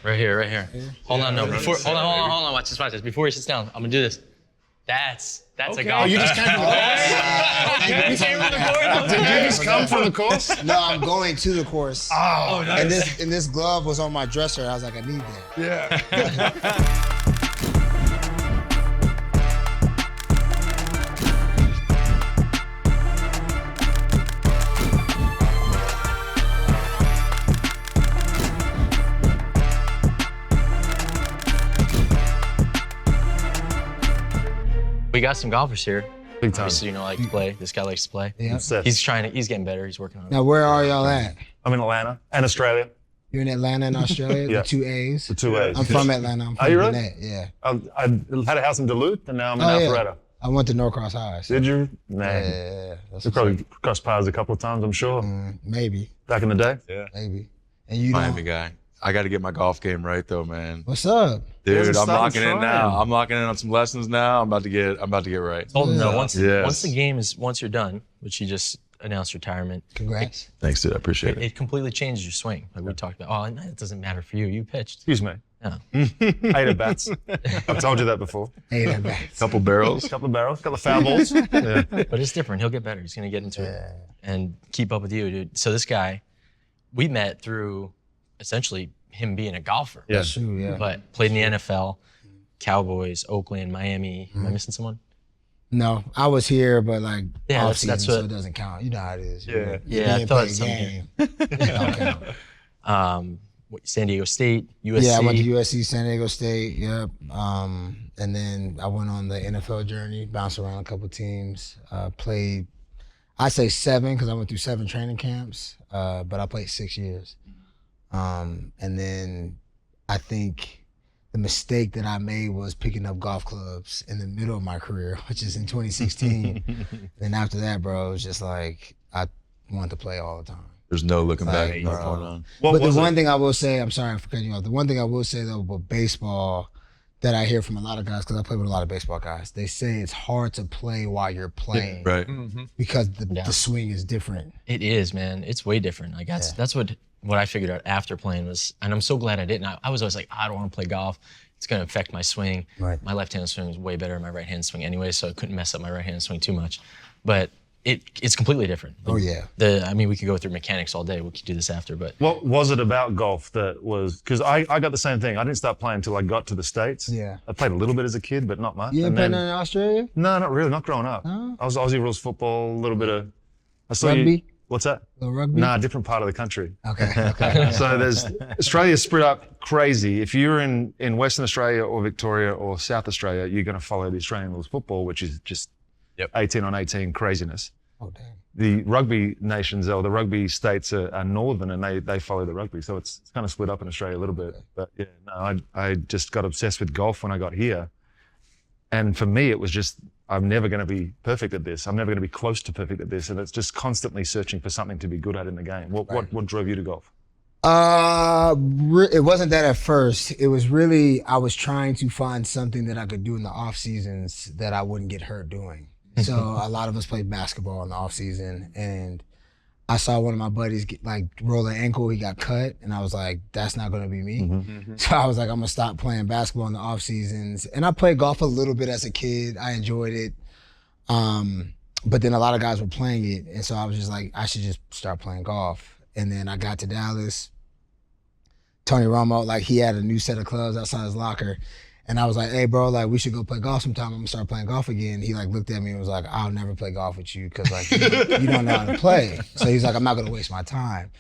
Right here. Hold on, hold on. Watch this. Before he sits down, I'm gonna do this. That's a golf. Oh, you just came from the course? Did you just come from the course? No, I'm going to the course. Oh, nice. And this glove was on my dresser. I was like, I need that. Yeah. We got some golfers here. Big time. Obviously, like to play. This guy likes to play. Yeah. He's getting better. He's working on it. Now, where are y'all at? I'm in Atlanta and Australia. You're in Atlanta in Australia? Yeah. The 2 A's? The 2 A's. I'm from Atlanta. I'm from Are you really? Gwinnett, yeah. I had a house in Duluth and now I'm in Alpharetta. I went to Norcross High. So. Did you? Man. Yeah. We probably crossed paths a couple of times, I'm sure. Maybe. Back in the day? Yeah. Maybe. And you Miami guy. I got to get my golf game right though, man. What's up? Dude, I'm started locking in trying. now. I'm locking in on some lessons now. I'm about to get right. Told him, no, once Yes. the game is, once you're done, which you just announced retirement. Congrats. Thanks, dude. I appreciate it. It completely changes your swing. Like we talked about. Oh, it doesn't matter for you. You pitched. Excuse me. No. 8 at bats. I've told you that before. Hey, that bad. Couple barrels. Couple of barrels, couple of foul balls. Yeah. But it's different. He'll get better. He's going to get into it and keep up with you, dude. So this guy, we met through essentially him being a golfer. Yeah. That's true, yeah. But played in the NFL, Cowboys, Oakland, Miami. Am I missing someone? No, I was here, but like Yeah, off that's season, so what- it doesn't count. You know how it is. Yeah. Yeah, I You thought play a something. game. It don't count. San Diego State, USC. Yeah, I went to USC, San Diego State. Yep. And then I went on the NFL journey, bounced around a couple teams. Played, I say 7 because I went through 7 training camps, but I played 6 years. And then I think the mistake that I made was picking up golf clubs in the middle of my career, which is in 2016. Then after that, bro, it was just like I wanted to play all the time. There's no looking back. Like, No bro. going on. But the one thing I will say, I'm sorry for cutting you off. The one thing I will say though about baseball that I hear from a lot of guys, because I play with a lot of baseball guys, they say it's hard to play while you're playing Right. because the swing is different. It is, man. It's way different. Like that's what I figured out after playing was, and I'm so glad I didn't. I was always like, I don't want to play golf. It's going to affect my swing. Right. My left-hand swing is way better than my right-hand swing anyway, so I couldn't mess up my right-hand swing too much. But it's completely different. Oh yeah. I mean, we could go through mechanics all day. We could do this after, but What was it about golf that was, because I got the same thing. I didn't start playing until I got to the States. Yeah. I played a little bit as a kid, but not much. You ain't And playing then- in Australia? No, not really, not growing up. No? I was Aussie rules football, a little bit of, I saw Rugby? You, what's that? The rugby? Nah, different part of the country. Okay. So there's, Australia's split up crazy. If you're in Western Australia or Victoria or South Australia, you're going to follow the Australian rules football, which is just 18 on 18 craziness. Oh damn. The rugby nations or the rugby states are northern and they follow the rugby. So it's kind of split up in Australia a little bit. But yeah, no, I just got obsessed with golf when I got here. And for me, it was just, I'm never going to be perfect at this. I'm never going to be close to perfect at this. And it's just constantly searching for something to be good at in the game. What drove you to golf? It wasn't that at first. It was really, I was trying to find something that I could do in the off seasons that I wouldn't get hurt doing. So a lot of us played basketball in the off season, and I saw one of my buddies roll an ankle. He got cut, and I was like, "That's not going to be me." So I was like, "I'm gonna stop playing basketball in the off seasons." And I played golf a little bit as a kid. I enjoyed it, but then a lot of guys were playing it, and so I was just like, I should just start playing golf. And then I got to Dallas. Tony Romo, he had a new set of clubs outside his locker. And I was like, hey, bro, we should go play golf sometime. I'm gonna start playing golf again. He looked at me and was like, I'll never play golf with you because you don't know how to play. So he's like, I'm not gonna waste my time.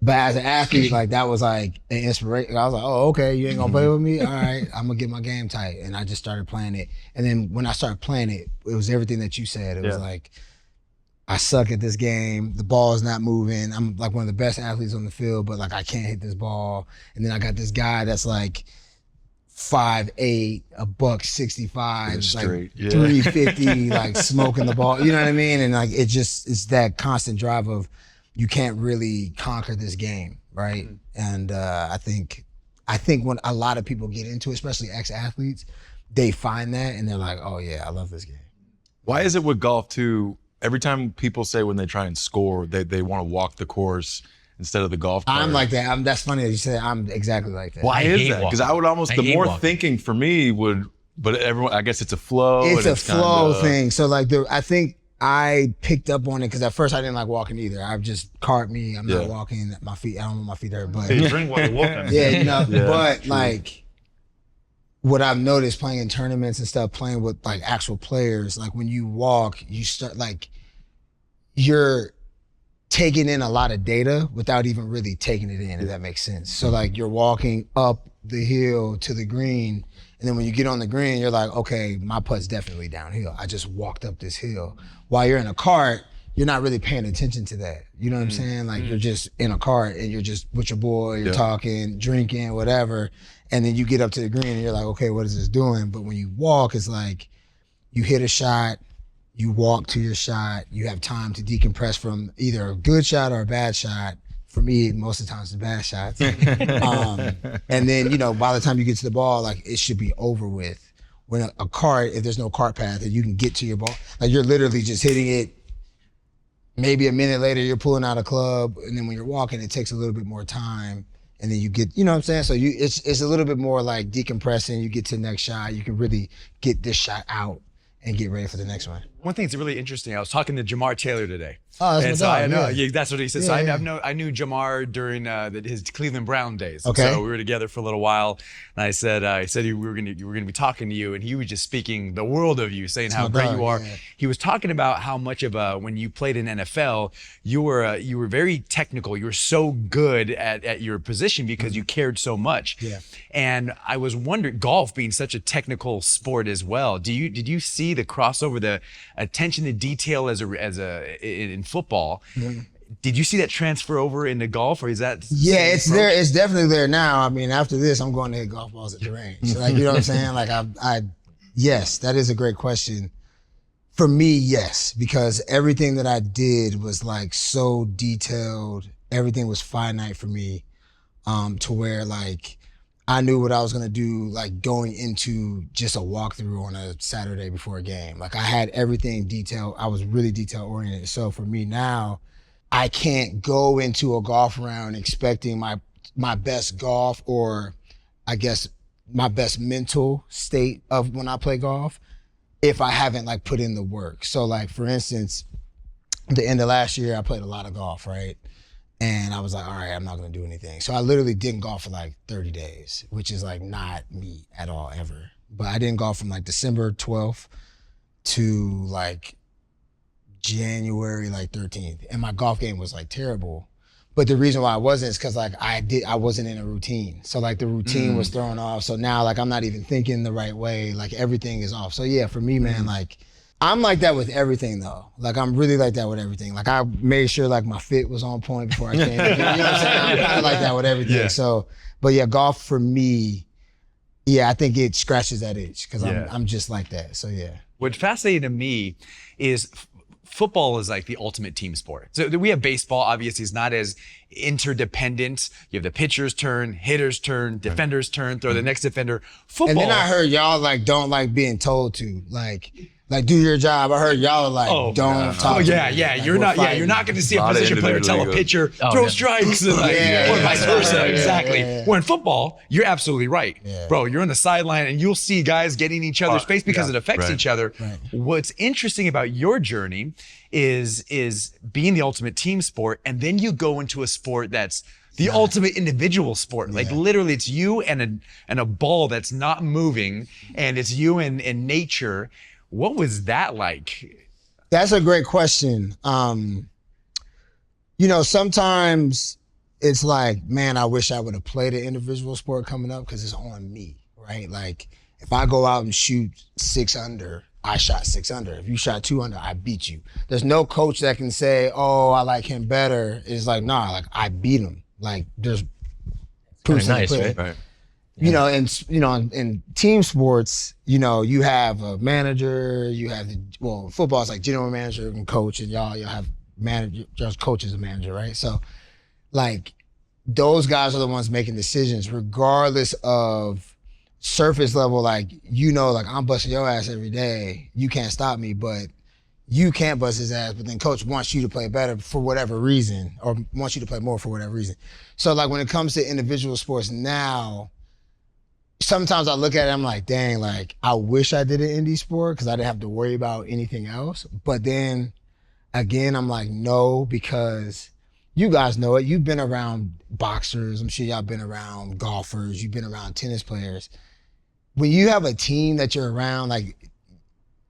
But as an athlete, that was an inspiration. I was like, oh, okay, you ain't gonna play with me? All right, I'm gonna get my game tight. And I just started playing it. And then when I started playing it, it was everything that you said. It was I suck at this game. The ball is not moving. I'm one of the best athletes on the field, but I can't hit this ball. And then I got this guy that's 5'8", $165, Straight, 350, smoking the ball. You know what I mean? And it's that constant drive of you can't really conquer this game, right? And I think when a lot of people get into it, especially ex-athletes, they find that and they're like, oh yeah, I love this game. Why is it with golf too? Every time people say when they try and score, they want to walk the course instead of the golf cart. I'm like that. That's funny that you said I'm exactly like that. Why I is hate that? Because walking. I would almost, I the hate more walking. thinking for me would, but everyone, I guess it's a flow. It's and a flow kinda, thing. So like I think I picked up on it because at first I didn't like walking either. I've just cart me. I'm not Yeah. walking. My feet. I don't want my feet to hurt. But You drink while you're walking. yeah, you know. Yeah, but true. like what I've noticed playing in tournaments and stuff, playing with like actual players, like when you walk, you start like you're taking in a lot of data without even really taking it in, if that makes sense. So like you're walking up the hill to the green, and then when you get on the green, you're like, okay, my putt's definitely downhill. I just walked up this hill. While you're in a cart, you're not really paying attention to that. You know what I'm saying? Like you're just in a cart and you're just with your boy, you're talking, drinking, whatever. And then you get up to the green and you're like, okay, what is this doing? But when you walk, it's like you hit a shot, you walk to your shot, you have time to decompress from either a good shot or a bad shot. For me, most of the time it's the bad shots. And then, you know, by the time you get to the ball, like it should be over with. When a cart, if there's no cart path and you can get to your ball, like you're literally just hitting it. Maybe a minute later, you're pulling out a club. And then when you're walking, it takes a little bit more time. And then you get, you know what I'm saying? So it's a little bit more like decompressing. You get to the next shot. You can really get this shot out and get ready for the next one. One thing that's really interesting, I was talking to Jamar Taylor today. Oh, that's and my so dog, I know, yeah. that's what he said. Yeah, so yeah. I knew Jamar during his Cleveland Brown days. Okay. So we were together for a little while, and I said we were gonna be talking to you, and he was just speaking the world of you, saying how my great dog, you are. yeah. He was talking about how much of when you played in NFL, you were very technical. You were so good at your position because you cared so much. Yeah. And I was wondering, golf being such a technical sport as well, did you see the crossover, the attention to detail in football? Did you see that transfer over into golf, or is that? Yeah, it's there. It's definitely there now. I mean, after this, I'm going to hit golf balls at the range. Like, you know what I'm saying? Like, yes, that is a great question. For me, yes, because everything that I did was like so detailed. Everything was finite for me, to where like I knew what I was gonna do, like going into just a walkthrough on a Saturday before a game. Like I had everything detailed. I was really detail oriented. So for me now, I can't go into a golf round expecting my best golf, or I guess my best mental state of when I play golf, if I haven't like put in the work. So like for instance, the end of last year, I played a lot of golf, right? And I was like, all right, I'm not gonna do anything. So I literally didn't golf for like 30 days, which is like not me at all, ever. But I didn't golf from like December 12th to like January like 13th. And my golf game was like terrible. But the reason why I wasn't is because like I wasn't in a routine. So like the routine was thrown off. So now like I'm not even thinking the right way. Like everything is off. So yeah, for me, man, like I'm like that with everything though. Like I'm really like that with everything. Like I made sure like my fit was on point before I came. You know what I'm saying? I'm kind of like that with everything. Yeah. So, but yeah, golf for me, yeah, I think it scratches that itch because Yeah. I'm just like that. So yeah. What fascinated to me is football is like the ultimate team sport. So we have baseball, obviously, it's not as interdependent. You have the pitcher's turn, hitter's turn, defender's turn, throw the next defender. Football. And then I heard y'all like don't like being told to like do your job. I heard y'all like don't talk. Oh to yeah, me. yeah. Like, You're we're not. Yeah, fighting. you're not going to see a Lot of position player tell a individual pitcher Oh, throw yeah. strikes, and like, Yeah, or vice yeah, versa. yeah, Exactly. yeah. Where in football, you're absolutely right, Yeah. bro. You're on the sideline, and you'll see guys getting each other's face because it affects right. each other. Right. What's interesting about your journey is being the ultimate team sport, and then you go into a sport that's the ultimate individual sport. Like literally, it's you and a ball that's not moving, and it's you and nature. What was that like? That's a great question. You know, sometimes it's like, man, I wish I would have played an individual sport coming up because it's on me, right? Like if I go out and shoot 6 under, I shot 6 under. If you shot 2 under, I beat you. There's no coach that can say, oh, I like him better. It's like, nah, like I beat him. Like there's proof in the nice, pudding. right? Right. You know, and you know, in team sports, you know, you have a manager, you have football is like general manager and coach, and y'all have manager, just coach as a manager, right? So, like, those guys are the ones making decisions, regardless of surface level. Like, you know, like I'm busting your ass every day, you can't stop me, but you can't bust his ass, but then coach wants you to play better for whatever reason, or wants you to play more for whatever reason. So like when it comes to individual sports now, sometimes I look at it, I'm like, dang, like I wish I did an indie sport because I didn't have to worry about anything else. But then again, I'm like, no, because you guys know it. You've been around boxers. I'm sure y'all been around golfers. You've been around tennis players. When you have a team that you're around, like,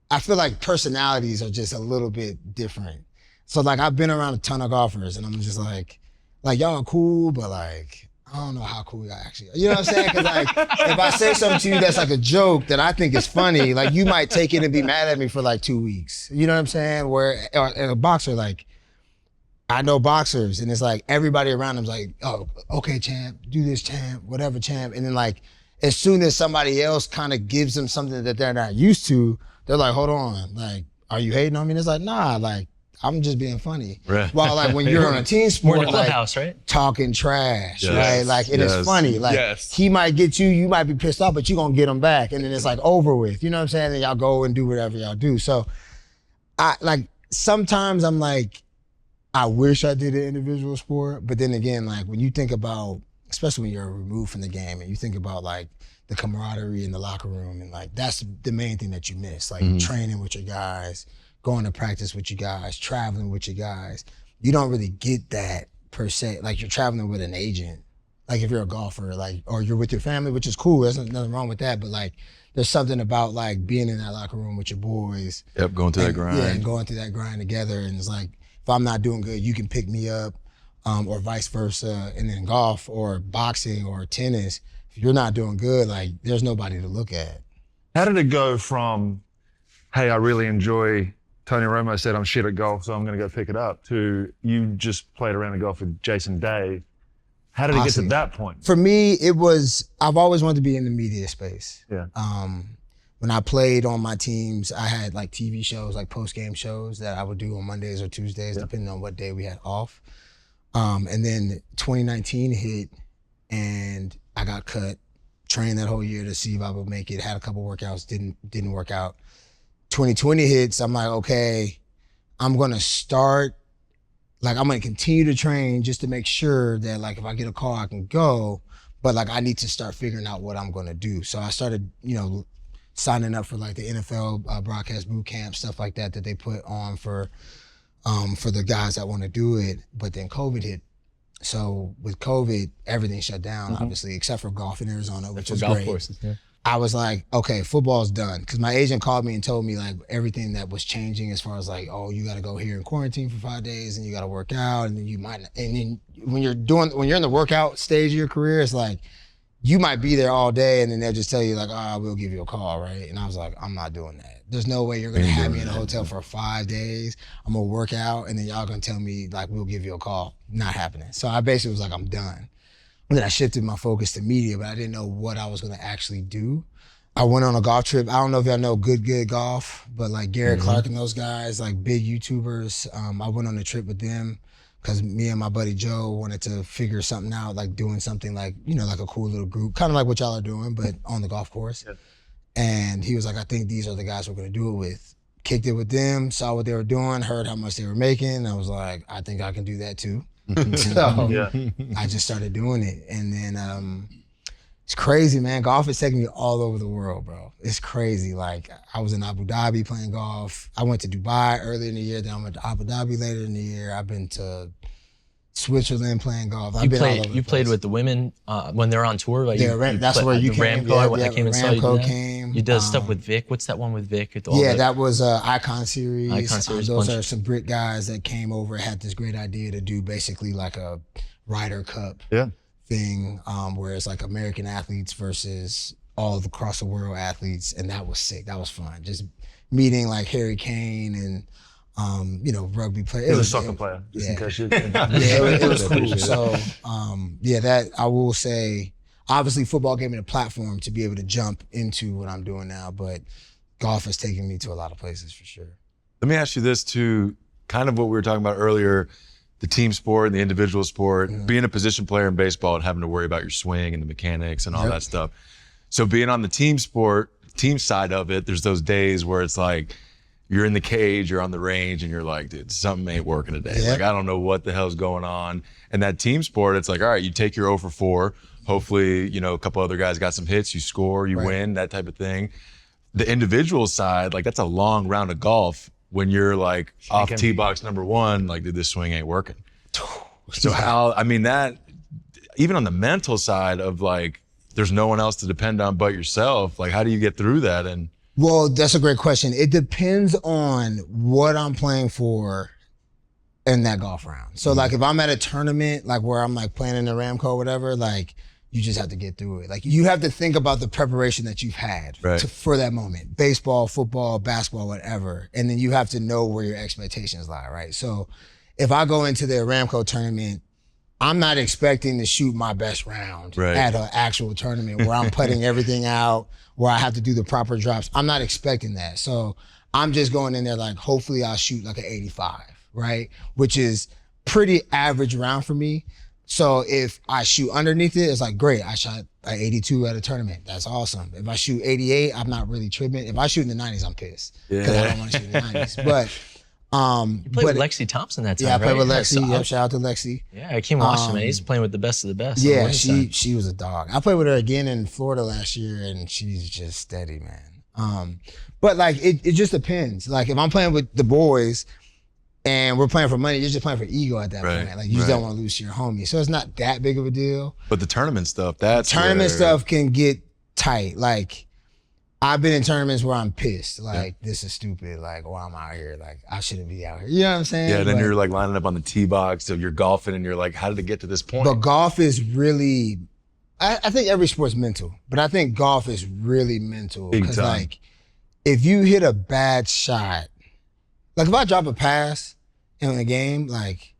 I feel like personalities are just a little bit different. So like I've been around a ton of golfers and I'm just like y'all are cool, but like, I don't know how cool y'all actually are. You know what I'm saying? Cause like, if I say something to you that's like a joke that I think is funny, like you might take it and be mad at me for like 2 weeks. You know what I'm saying? Where or a boxer, like, I know boxers and it's like everybody around them's like, oh, okay, champ, do this, champ, whatever, champ. And then like, as soon as somebody else kind of gives them something that they're not used to, they're like, hold on, like, are you hating on me? And it's like, nah, like, I'm just being funny. Right. While like when you're on a team sport, More in the like, clubhouse, right? talking trash, Yes. right? Like, it is funny. Like, he might get you, you might be pissed off, but you gonna get him back. And then it's like over with, you know what I'm saying? And y'all go and do whatever y'all do. So sometimes I'm like, I wish I did an individual sport. But then again, like when you think about, especially when you're removed from the game and you think about like the camaraderie in the locker room and like, that's the main thing that you miss. Like training with your guys, going to practice with you guys, traveling with your guys. You don't really get that per se. Like you're traveling with an agent. Like if you're a golfer, like, or you're with your family, which is cool. There's nothing wrong with that. But like, there's something about like being in that locker room with your boys. Yep, going through that grind. Yeah, and going through that grind together. And it's like, if I'm not doing good, you can pick me up, or vice versa. And then golf or boxing or tennis, if you're not doing good, like there's nobody to look at. How did it go from, hey, I really enjoy, Tony Romo said I'm shit at golf, so I'm going to go pick it up, to you just played around in golf with Jason Day. How did it get to that point? For me, it was, I've always wanted to be in the media space. Yeah. When I played on my teams, I had like TV shows, like post-game shows that I would do on Mondays or Tuesdays, depending on what day we had off. And then 2019 hit and I got cut, trained that whole year to see if I would make it, had a couple workouts, didn't work out. 2020 hits, I'm like, okay, I'm gonna start, like I'm gonna continue to train just to make sure that like if I get a call, I can go, but like I need to start figuring out what I'm gonna do. So I started, signing up for like the NFL broadcast boot camp, stuff like that they put on for the guys that wanna do it, but then COVID hit. So with COVID, everything shut down, obviously, except for golf in Arizona, which was great. Courses, yeah. I was like, okay, football's done. Because my agent called me and told me like everything that was changing as far as like, oh, you got to go here in quarantine for 5 days and you got to work out. And then you might, and then when you're in the workout stage of your career, it's like, you might be there all day and then they'll just tell you like, oh, we'll give you a call, right? And I was like, I'm not doing that. There's no way you're going to have me in a hotel for 5 days. I'm going to work out and then y'all going to tell me like, we'll give you a call. Not happening. So I basically was like, I'm done. And then I shifted my focus to media, but I didn't know what I was going to actually do. I went on a golf trip. I don't know if y'all know Good Golf, but like Garrett Clark and those guys, like big YouTubers. I went on a trip with them because me and my buddy Joe wanted to figure something out, like doing something like, like a cool little group, kind of like what y'all are doing, but on the golf course. Yeah. And he was like, I think these are the guys we're going to do it with. Kicked it with them, saw what they were doing, heard how much they were making. I was like, I think I can do that too. So I just started doing it. And then it's crazy, man. Golf is taking me all over the world, bro. It's crazy. Like I was in Abu Dhabi playing golf. I went to Dubai earlier in the year. Then I went to Abu Dhabi later in the year. I've been to Switzerland playing golf. You played with the women when they're on tour? Like that's where you came. Ramco, I came and saw you do that. Came. You did stuff with Vic. What's that one with Vic? That was Icon Series. Icon Series those are some Brit guys that came over, had this great idea to do basically like a Ryder Cup thing, where it's like American athletes versus all across the world athletes, and that was sick. That was fun. Just meeting like Harry Kane and rugby player. He was a soccer player, just in case you it was cool. So, that I will say, obviously football gave me the platform to be able to jump into what I'm doing now, but golf has taken me to a lot of places for sure. Let me ask you this too, kind of what we were talking about earlier, the team sport and the individual sport, being a position player in baseball and having to worry about your swing and the mechanics and all that stuff. So being on the team sport, team side of it, there's those days where it's like, you're in the cage, you're on the range, and you're like, dude, something ain't working today. Yeah. Like, I don't know what the hell's going on. And that team sport, it's like, all right, you take your 0 for 4. Hopefully, you know, a couple other guys got some hits, you score, you win, that type of thing. The individual side, like, that's a long round of golf when you're like off tee box number 1, like, dude, this swing ain't working. So how, I mean, that, even on the mental side of like, there's no one else to depend on but yourself, like, how do you get through that? And Well, that's a great question. It depends on what I'm playing for in that golf round. So like if I'm at a tournament, like where I'm like playing in the Ramco or whatever, like you just have to get through it. Like you have to think about the preparation that you've had for that moment. Baseball, football, basketball, whatever. And then you have to know where your expectations lie, right? So if I go into the Ramco tournament, I'm not expecting to shoot my best round at an actual tournament where I'm putting everything out, where I have to do the proper drops. I'm not expecting that. So I'm just going in there like, hopefully I'll shoot like an 85, right? Which is pretty average round for me. So if I shoot underneath it, it's like, great, I shot an 82 at a tournament. That's awesome. If I shoot 88, I'm not really tripping. If I shoot in the 90s, I'm pissed because I don't want to shoot in the 90s. But you played with Lexi Thompson that time, yeah, I played right? with Lexi. So Shout out to Lexi. Yeah, I came watching him, man. He's playing with the best of the best. Yeah, she was a dog. I played with her again in Florida last year, and she's just steady, man. But like, it just depends. Like if I'm playing with the boys and we're playing for money, you're just playing for ego at that point. Like you just don't want to lose to your homie. So it's not that big of a deal. But the tournament stuff, that's tournament stuff can get tight. Like I've been in tournaments where I'm pissed. Like this is stupid. Like why am I out here? Like I shouldn't be out here. You know what I'm saying? Yeah. Then you're like lining up on the tee box, so you're golfing, and you're like, how did it get to this point? But golf is really, I think every sport's mental, but I think golf is really mental. Big Because time. like if you hit a bad shot, like if I drop a pass in a game, like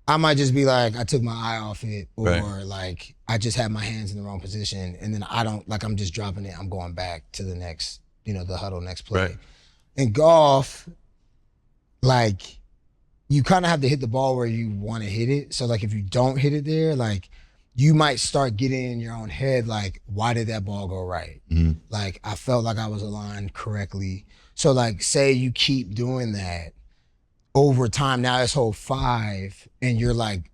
I might just be like, I took my eye off it, or like I just had my hands in the wrong position, and then I don't, like I'm just dropping it, I'm going back to the next, you know, the huddle, next play. Right. In golf, like you kind of have to hit the ball where you want to hit it. So like if you don't hit it there, like you might start getting in your own head, like, why did that ball go right? Like I felt like I was aligned correctly. So like say you keep doing that over time, now it's hole 5 and you're like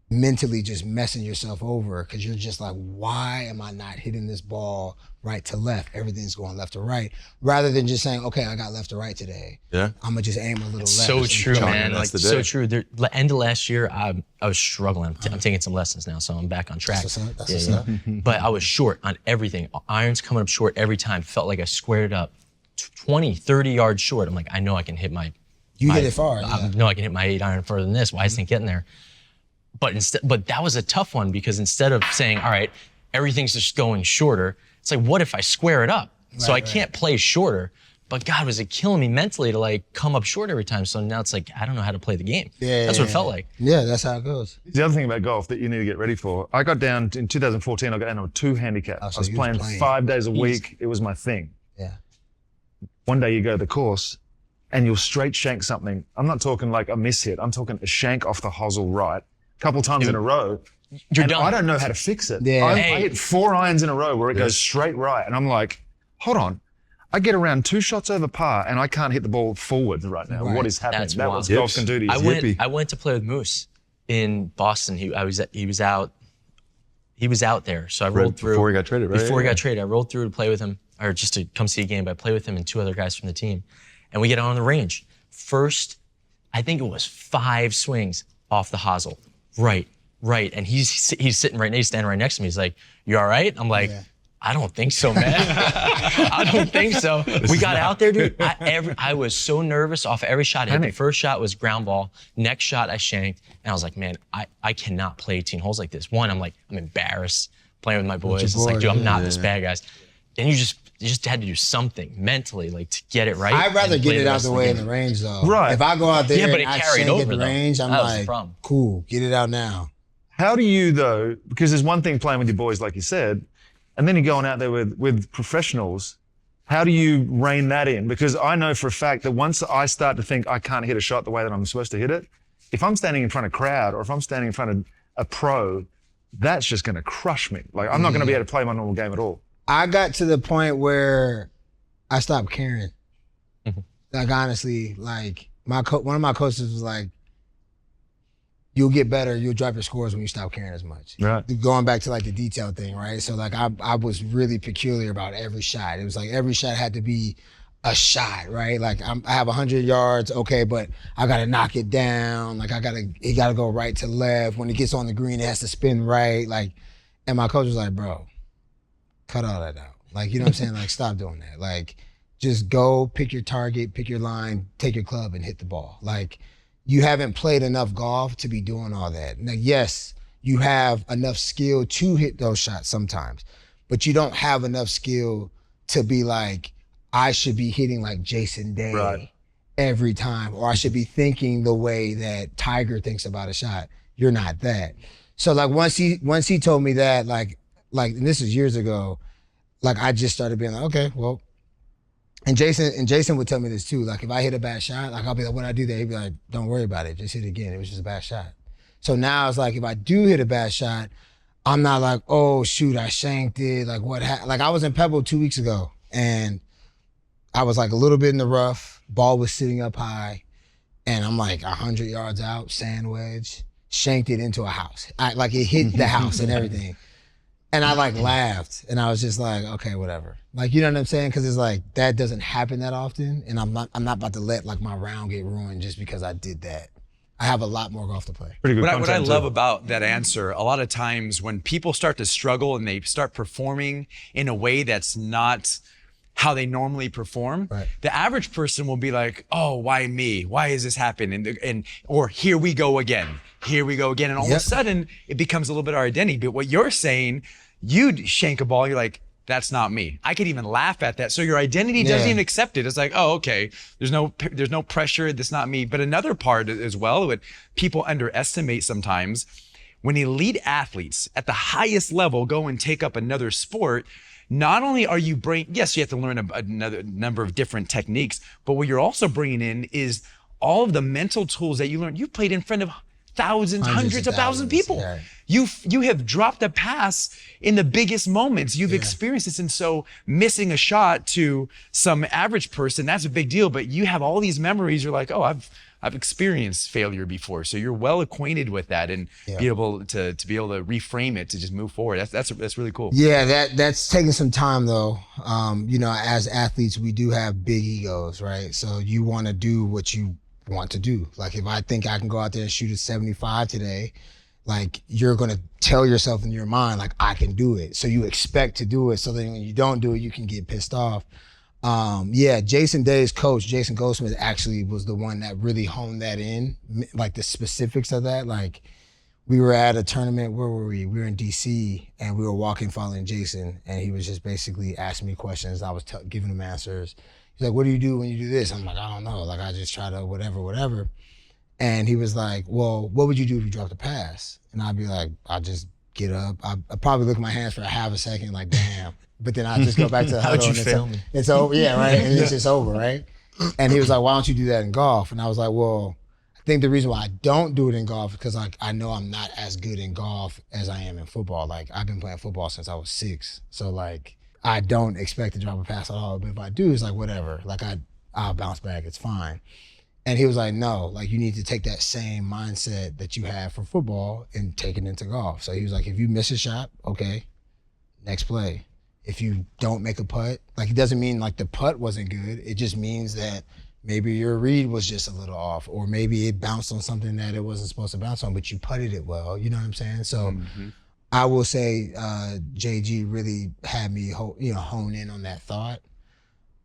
mentally just messing yourself over because you're just like, why am I not hitting this ball right to left? Everything's going left to right. Rather than just saying, okay, I got left to right today. Yeah. I'm gonna just aim a little left. So true, man. Like so day. true. End of last year, I was struggling. I'm taking some lessons now, so I'm back on track. That's what's up. But I was short on everything. Irons coming up short every time. Felt like I squared it up 20, 30 yards short. I'm like, I know I can hit my hit it far. I know I can hit my 8 iron further than this. Why isn't it getting there? But that was a tough one because instead of saying, all right, everything's just going shorter, it's like, what if I square it up? So I can't play shorter. But God, was it killing me mentally to like come up short every time? So now it's like, I don't know how to play the game. That's what it felt like. Yeah, that's how it goes. The other thing about golf that you need to get ready for, I got down in 2014, I got down to a 2 handicap. Oh, so I was playing 5 days a week. It was my thing. Yeah. One day you go to the course and you'll straight shank something. I'm not talking like a miss hit. I'm talking a shank off the hosel right, a couple times in a row. You're and done. I don't know how to fix it. Yeah. I hit 4 irons in a row where it goes straight right. And I'm like, hold on. I get around 2 shots over par and I can't hit the ball forward right now. Right. What is happening? That's That wild. was golf can do to you. I went to play with Moose in Boston. He was out there. So I rolled through. Before he got traded, right? Before he got traded, I rolled through to play with him, or just to come see a game, but I played with him and 2 other guys from the team. And we get on the range. First, I think it was 5 swings off the hosel. Right. And he's sitting right now, he's standing right next to me. He's like, you all right? I'm like, I don't think so, man. I don't think so. We got out there, dude. I was so nervous off every shot. The first shot was ground ball. Next shot, I shanked. And I was like, man, I cannot play 18 holes like this. One, I'm like, I'm embarrassed playing with my boys. It's like, dude, I'm not this bad, guys. Then you just had to do something mentally, like to get it right. I'd rather get it out the way in game. the range, though. Right. If I go out there but and it I carried shank over, at the though. range, I'm That was the like, problem. cool, get it out now. How do you though, because there's one thing playing with your boys, like you said, and then you're going out there with professionals. How do you rein that in? Because I know for a fact that once I start to think I can't hit a shot the way that I'm supposed to hit it, if I'm standing in front of a crowd or if I'm standing in front of a pro, that's just going to crush me. Like I'm not going to be able to play my normal game at all. I got to the point where I stopped caring. Like honestly, like one of my coaches was like, you'll get better, you'll drop your scores when you stop caring as much. Right. Going back to like the detail thing, right? So like I was really peculiar about every shot. It was like every shot had to be a shot, right? Like I have 100 yards, okay, but I gotta knock it down. Like it gotta go right to left. When it gets on the green, it has to spin right. Like, and my coach was like, bro, cut all that out. Like, you know what I'm saying? Like, stop doing that. Like, just go, pick your target, pick your line, take your club and hit the ball. Like, you haven't played enough golf to be doing all that. Now, yes, you have enough skill to hit those shots sometimes, but you don't have enough skill to be like, I should be hitting like Jason Day every time, or I should be thinking the way that Tiger thinks about a shot. You're not that. So like once he told me that, like, and this was years ago, like I just started being like, okay, well, and Jason would tell me this too. Like if I hit a bad shot, like I'll be like, what'd I do there? He'd be like, don't worry about it. Just hit it again. It was just a bad shot. So now it's like, if I do hit a bad shot, I'm not like, oh shoot, I shanked it. Like what happened? Like I was in Pebble 2 weeks ago and I was like a little bit in the rough, ball was sitting up high, and I'm like 100 yards out, sand wedge, shanked it into a house. Like it hit the house and everything. And I like laughed and I was just like, okay, whatever. Like, you know what I'm saying? Cause it's like, that doesn't happen that often. And I'm not about to let like my round get ruined just because I did that. I have a lot more golf to play. Pretty good What I content, love too. about that answer, a lot of times when people start to struggle and they start performing in a way that's not how they normally perform, Right. the average person will be like, oh, why me? Why is this happening? Or here we go again. Here we go again. And all of a sudden it becomes a little bit our identity. But what you're saying, you'd shank a ball, you're like, that's not me. I could even laugh at that. So your identity doesn't even accept it. It's like, oh, okay, there's no pressure, that's not me. But another part as well, what people underestimate sometimes, when elite athletes at the highest level go and take up another sport, not only are you yes, you have to learn another number of different techniques, but what you're also bringing in is all of the mental tools that you learned. You've played in front of thousands, hundreds of thousands of people. Yeah. You have dropped a pass in the biggest moments. You've experienced this. And so missing a shot to some average person, that's a big deal. But you have all these memories. You're like, oh, I've experienced failure before. So you're well acquainted with that and be able to reframe it, to just move forward. That's really cool. Yeah, that's taking some time though. You know, as athletes, we do have big egos, right? So you want to do what you want to do. Like if I think I can go out there and shoot a 75 today, like you're going to tell yourself in your mind, like I can do it. So you expect to do it. So then when you don't do it, you can get pissed off. Jason Day's coach, Jason Goldsmith, actually was the one that really honed that in, like the specifics of that. Like we were at a tournament, where were we? We were in DC and we were walking following Jason, and he was just basically asking me questions. I was giving him answers. He's like, what do you do when you do this? I'm like, I don't know. Like I just try to whatever. And he was like, well, what would you do if you dropped a pass? And I'd be like, I'll just get up. I'd probably look at my hands for a half a second, like, damn. But then I just go back to the huddle. How'd you fail me? It's over, yeah, right? And it's just over, right? And he was like, why don't you do that in golf? And I was like, well, I think the reason why I don't do it in golf is because like I know I'm not as good in golf as I am in football. Like I've been playing football since I was 6. So like I don't expect to drop a pass at all. But if I do, it's like whatever. Like I'll bounce back, it's fine. And he was like, no, like you need to take that same mindset that you have for football and take it into golf. So he was like, if you miss a shot, okay, next play. If you don't make a putt, like it doesn't mean like the putt wasn't good. It just means that maybe your read was just a little off, or maybe it bounced on something that it wasn't supposed to bounce on, but you putted it well. You know what I'm saying? So I will say JG really had me hone in on that thought.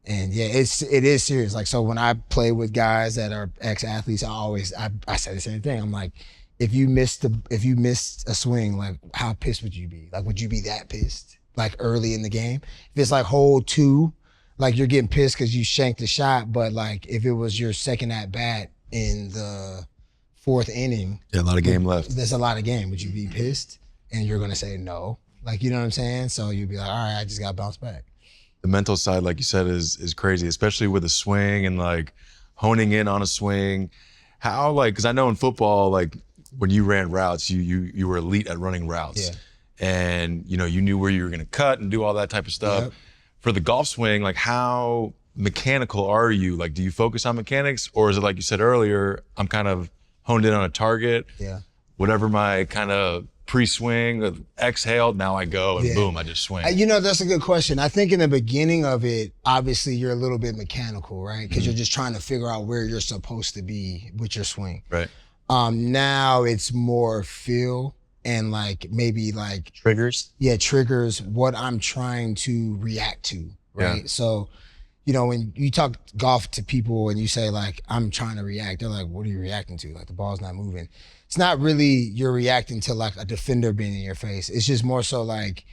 And yeah, it is serious. Like, so when I play with guys that are ex-athletes, I say the same thing. I'm like, if you missed a swing, like how pissed would you be? Like, would you be that pissed? Like early in the game? If it's like hole 2, like you're getting pissed because you shanked the shot, but like if it was your second at bat in the 4th inning, Yeah, a lot of game left. there's a lot of game. Would you be pissed? And you're gonna say no. Like, you know what I'm saying? So you'd be like, all right, I just got to bounce back. The mental side, like you said, is crazy, especially with a swing and like honing in on a swing. How, like, because I know in football, like when you ran routes, you were elite at running routes. Yeah. And you knew where you were gonna cut and do all that type of stuff. Yep. For the golf swing, like how mechanical are you? Like, do you focus on mechanics, or is it like you said earlier, I'm kind of honed in on a target? Yeah. Whatever my kind of pre-swing, exhale, now I go and boom, I just swing. You know, that's a good question. I think in the beginning of it, obviously you're a little bit mechanical, right? Because you're just trying to figure out where you're supposed to be with your swing. Right. Now it's more feel and like maybe like Triggers. Yeah, triggers what I'm trying to react to, right? Yeah. So, you know, when you talk golf to people and you say like, I'm trying to react, they're like, what are you reacting to? Like the ball's not moving. It's not really you're reacting to like a defender being in your face. It's just more so like,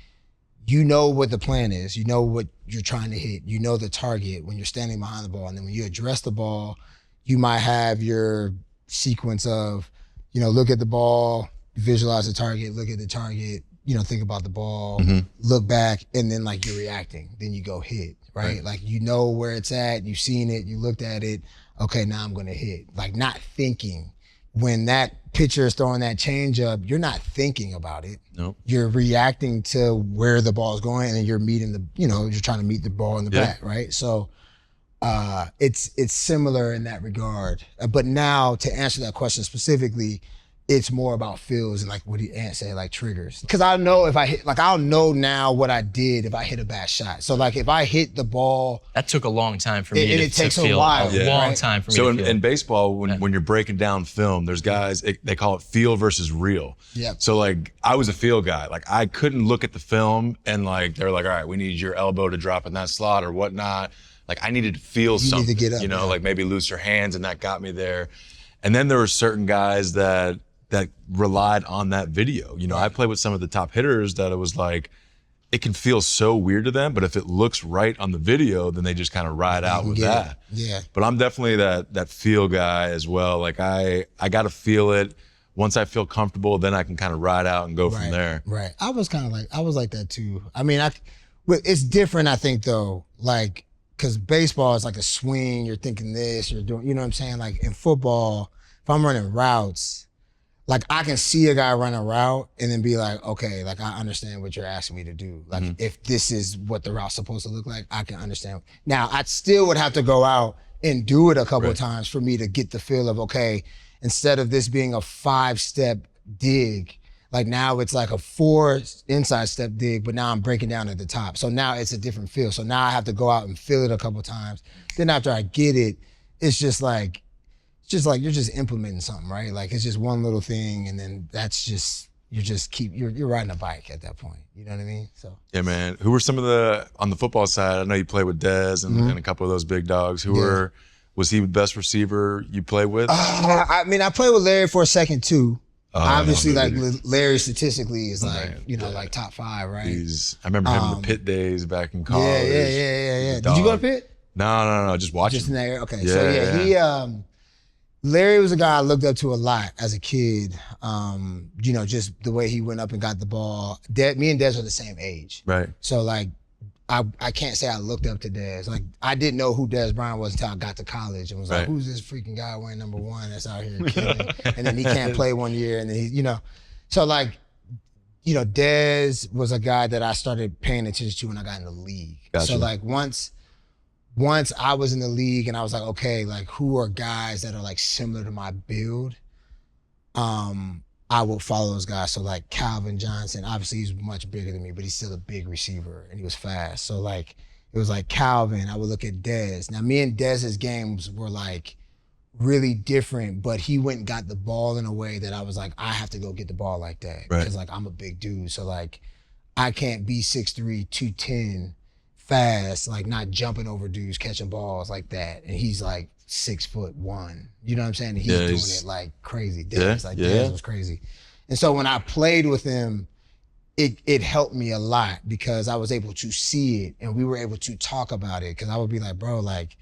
you know what the plan is. You know what you're trying to hit. You know the target when you're standing behind the ball. And then when you address the ball, you might have your sequence of, you know, look at the ball, visualize the target, look at the target, you know, think about the ball, look back, and then like you're reacting. Then you go hit, right? Like you know where it's at, you've seen it, you looked at it, okay, now I'm gonna hit. Like not thinking. When that pitcher is throwing that changeup, you're not thinking about it. Nope. You're reacting to where the ball is going, and then you're meeting the, you know, you're trying to meet the ball in the bat, right? So it's similar in that regard. But now to answer that question specifically, it's more about feels and like what Ant said, like triggers. Because I know if I hit, like I'll know now what I did if I hit a bad shot. So like if I hit the ball. That took a long time for me It takes to feel. a while. A long right? time for me So to feel. in baseball, when you're breaking down film, there's guys, they call it feel versus real. Yep. So like I was a feel guy. Like I couldn't look at the film and like, they're like, all right, we need your elbow to drop in that slot or whatnot. Like I needed to feel something, need to get up, you know, yeah. like maybe loose your hands, and that got me there. And then there were certain guys that relied on that video. You know, I played with some of the top hitters that it was like, it can feel so weird to them, but if it looks right on the video, then they just kind of ride out with that. Yeah. But I'm definitely that feel guy as well. Like I got to feel it. Once I feel comfortable, then I can kind of ride out and go from there. Right. I was like that too. I mean, it's different, I think though, like, cause baseball is like a swing, you're thinking this, you're doing, you know what I'm saying? Like in football, if I'm running routes, like I can see a guy run a route and then be like, okay, like I understand what you're asking me to do. Like if this is what the route's supposed to look like, I can understand. Now I still would have to go out and do it a couple of times for me to get the feel of, okay, instead of this being a 5-step dig, like now it's like a 4 inside step dig, but now I'm breaking down at the top. So now it's a different feel. So now I have to go out and feel it a couple of times. Then after I get it, it's just like you're just implementing something, right? Like it's just one little thing, and then that's just you're riding a bike at that point. You know what I mean? So Yeah, man. Who were some of on the football side? I know you played with Dez and a couple of those big dogs. Was he the best receiver you played with? I mean, I played with Larry for a second too. Obviously, no, like dude. Larry statistically is like, Man, you know, like top 5, right? I remember him in the pit days back in college. Yeah. Did you go to Pitt? No. Just watching. Just in that area? Okay. Yeah, So yeah. he Larry was a guy I looked up to a lot as a kid. You know, just the way he went up and got the ball. Me and Dez were the same age. Right. So like, I can't say I looked up to Dez. Like I didn't know who Dez Bryant was until I got to college and was like, who's this freaking guy wearing number 1 that's out here killing? And then he can't play one year, and then he, you know. So like, you know, Dez was a guy that I started paying attention to when I got in the league. Gotcha. So like once I was in the league and I was like, okay, like who are guys that are like similar to my build? I will follow those guys. So like Calvin Johnson, obviously he's much bigger than me, but he's still a big receiver and he was fast. So like, it was like Calvin, I would look at Dez. Now me and Dez's games were like really different, but he went and got the ball in a way that I was like, I have to go get the ball like that. Right. Because like I'm a big dude. So like I can't be 6'3", 210 fast, like not jumping over dudes, catching balls like that. And he's like 6'1". You know what I'm saying? And he's doing it like crazy. Dez was crazy. And so when I played with him, it helped me a lot because I was able to see it and we were able to talk about it. Cause I would be like, bro, like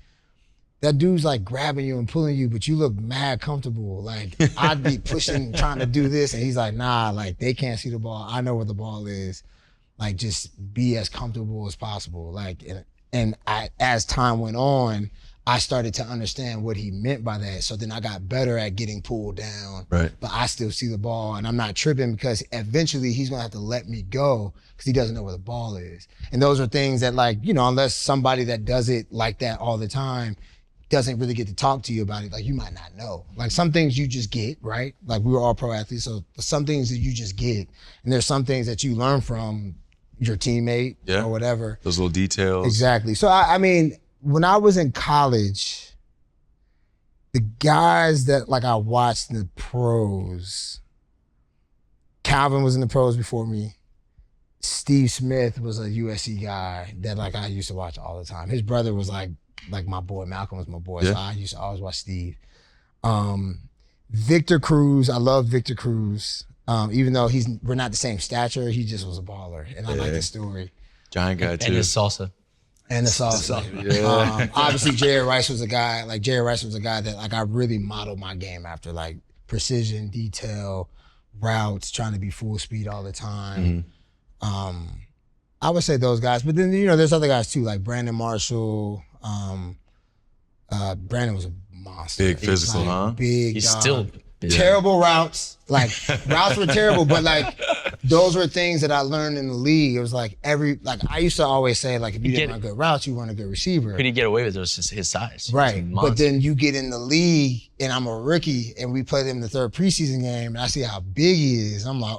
that dude's like grabbing you and pulling you, but you look mad comfortable. Like I'd be pushing, trying to do this. And he's like, nah, like they can't see the ball. I know where the ball is. Like just be as comfortable as possible. Like, And as time went on, I started to understand what he meant by that. So then I got better at getting pulled down. Right. But I still see the ball and I'm not tripping because eventually he's gonna have to let me go because he doesn't know where the ball is. And those are things that, like, you know, unless somebody that does it like that all the time doesn't really get to talk to you about it, like, you might not know. Like, some things you just get, right? Like, we were all pro athletes, so some things that you just get. And there's some things that you learn from your teammate or whatever. Those little details. Exactly. So I mean, when I was in college, the guys that, like, I watched in the pros, Calvin was in the pros before me. Steve Smith was a USC guy that, like, I used to watch all the time. His brother was like my boy. Malcolm was my boy. So I used to always watch Steve. Victor Cruz, I love Victor Cruz. Even though we're not the same stature, he just was a baller. And I like the story. Giant guy too. And his salsa. And the salsa. Obviously, Jerry Rice was a guy that, like, I really modeled my game after, like, precision, detail, routes, trying to be full speed all the time. I would say those guys. But then, you know, there's other guys too, like Brandon Marshall. Brandon was a monster. Big physical, huh? Big He's dog. still Terrible routes. Like, routes were terrible, but, like, those were things that I learned in the league. It was like I used to always say, like, if you didn't run good routes, you weren't a good receiver. Could he get away with it? It was just his size. Right. But then you get in the league and I'm a rookie and we played him the third preseason game and I see how big he is. I'm like,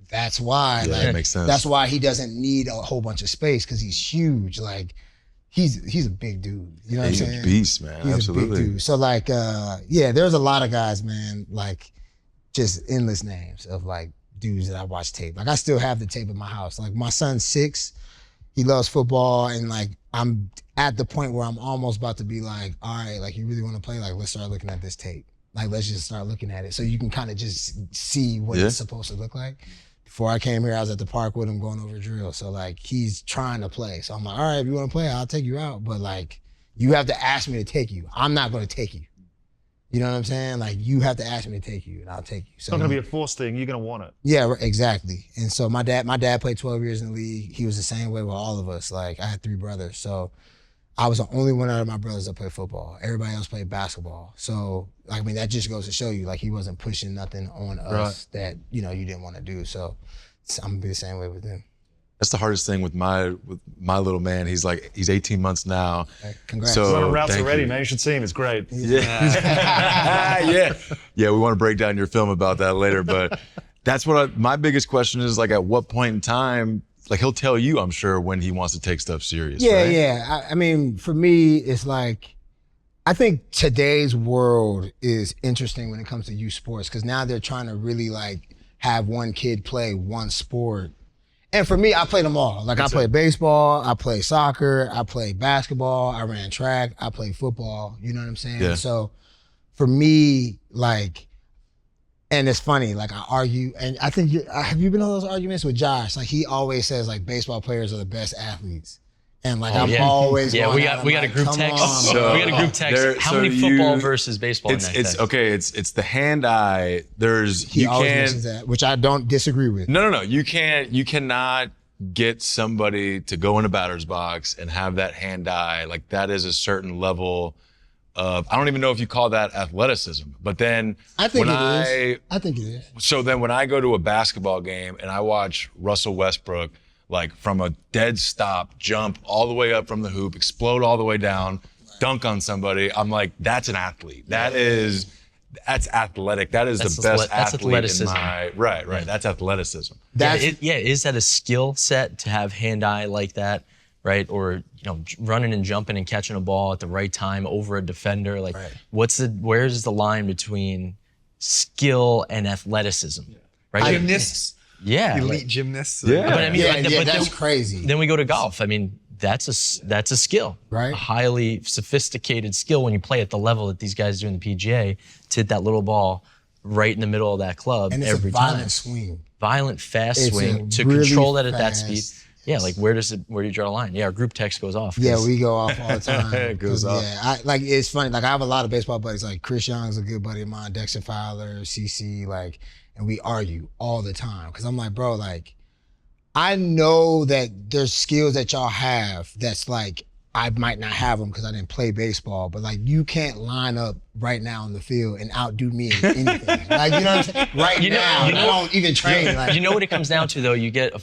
that's why. Yeah, like, that makes sense. That's why he doesn't need a whole bunch of space, because he's huge. Like, he's a big dude. You know what I'm saying? He's a beast, man. He's Absolutely. a big dude. So, like, there's a lot of guys, man, like, just endless names of, like, dudes that I watch tape. Like, I still have the tape in my house. Like, my son's 6, he loves football, and, like, I'm at the point where I'm almost about to be like, all right, like, you really want to play? Like, let's start looking at this tape. Like, let's just start looking at it so you can kind of just see what it's supposed to look like. Before I came here, I was at the park with him going over drill. So, like, he's trying to play. So I'm like, all right, if you want to play, I'll take you out. But, like, you have to ask me to take you. I'm not going to take you. You know what I'm saying? Like, you have to ask me to take you, and I'll take you. So, It's not going to be a forced thing. You're going to want it. Yeah, exactly. And so my dad played 12 years in the league. He was the same way with all of us. Like, I had 3 brothers. So I was the only one out of my brothers that played football. Everybody else played basketball. So, I mean, that just goes to show you, like, he wasn't pushing nothing on us that, you know, you didn't want to do. So I'm going to be the same way with him. That's the hardest thing with my little man. He's 18 months now. Congrats. So He's on routes thank already, you. man. You should see him. It's great. Yeah. We want to break down your film about that later. But that's what my biggest question is, like, at what point in time, like, he'll tell you, I'm sure, when he wants to take stuff serious. Yeah, right? yeah. I mean, for me, it's like, I think today's world is interesting when it comes to youth sports, because now they're trying to really, like, have one kid play one sport. And for me, I played them all. Like, I played baseball, I played soccer, I played basketball, I ran track, I played football. You know what I'm saying? Yeah. So for me, like, and it's funny, like, I argue, and I think, have you been on those arguments with Josh? Like, he always says, like, baseball players are the best athletes. And, like, I'm always going we at him, got a like, group come text. on, So- we got a group text. How many football versus baseball? It's in that text? okay. It's the hand-eye. He always mentions that, which I don't disagree with. No. You cannot get somebody to go in a batter's box and have that hand-eye. Like, that is a certain level of, I don't even know if you call that athleticism, but then I think when it is. I think it is. So then when I go to a basketball game and I watch Russell Westbrook, like, from a dead stop, jump all the way up from the hoop, explode all the way down, dunk on somebody, I'm like, that's an athlete. That's athletic. That's the best that's athlete athleticism. in my, right. That's athleticism. Is that a skill set to have hand-eye like that, right? Or, you know, running and jumping and catching a ball at the right time over a defender? Like, where's the line between skill and athleticism? Right? Gymnasts, Yeah. elite gymnasts. Yeah. But I mean, but that's then, crazy. then we go to golf. I mean, that's a skill, Right. A highly sophisticated skill when you play at the level that these guys do in the PGA, to hit that little ball right in the middle of that club And it's every a violent time. swing. Violent, fast It's swing a to really control that at that fast- speed. Yeah, like where do you draw the line? Yeah, our group text goes off. Yeah, we go off all the time. It goes off. Yeah, it's funny. Like, I have a lot of baseball buddies. Like, Chris Young's a good buddy of mine, Dexter Fowler, CC, like, and we argue all the time. Because I'm like, bro, like, I know that there's skills that y'all have that's, like, I might not have them because I didn't play baseball, but like you can't line up right now in the field and outdo me in anything. Like, you know what I'm saying? Right now, I don't even train. Like, You know what it comes down to though? You get a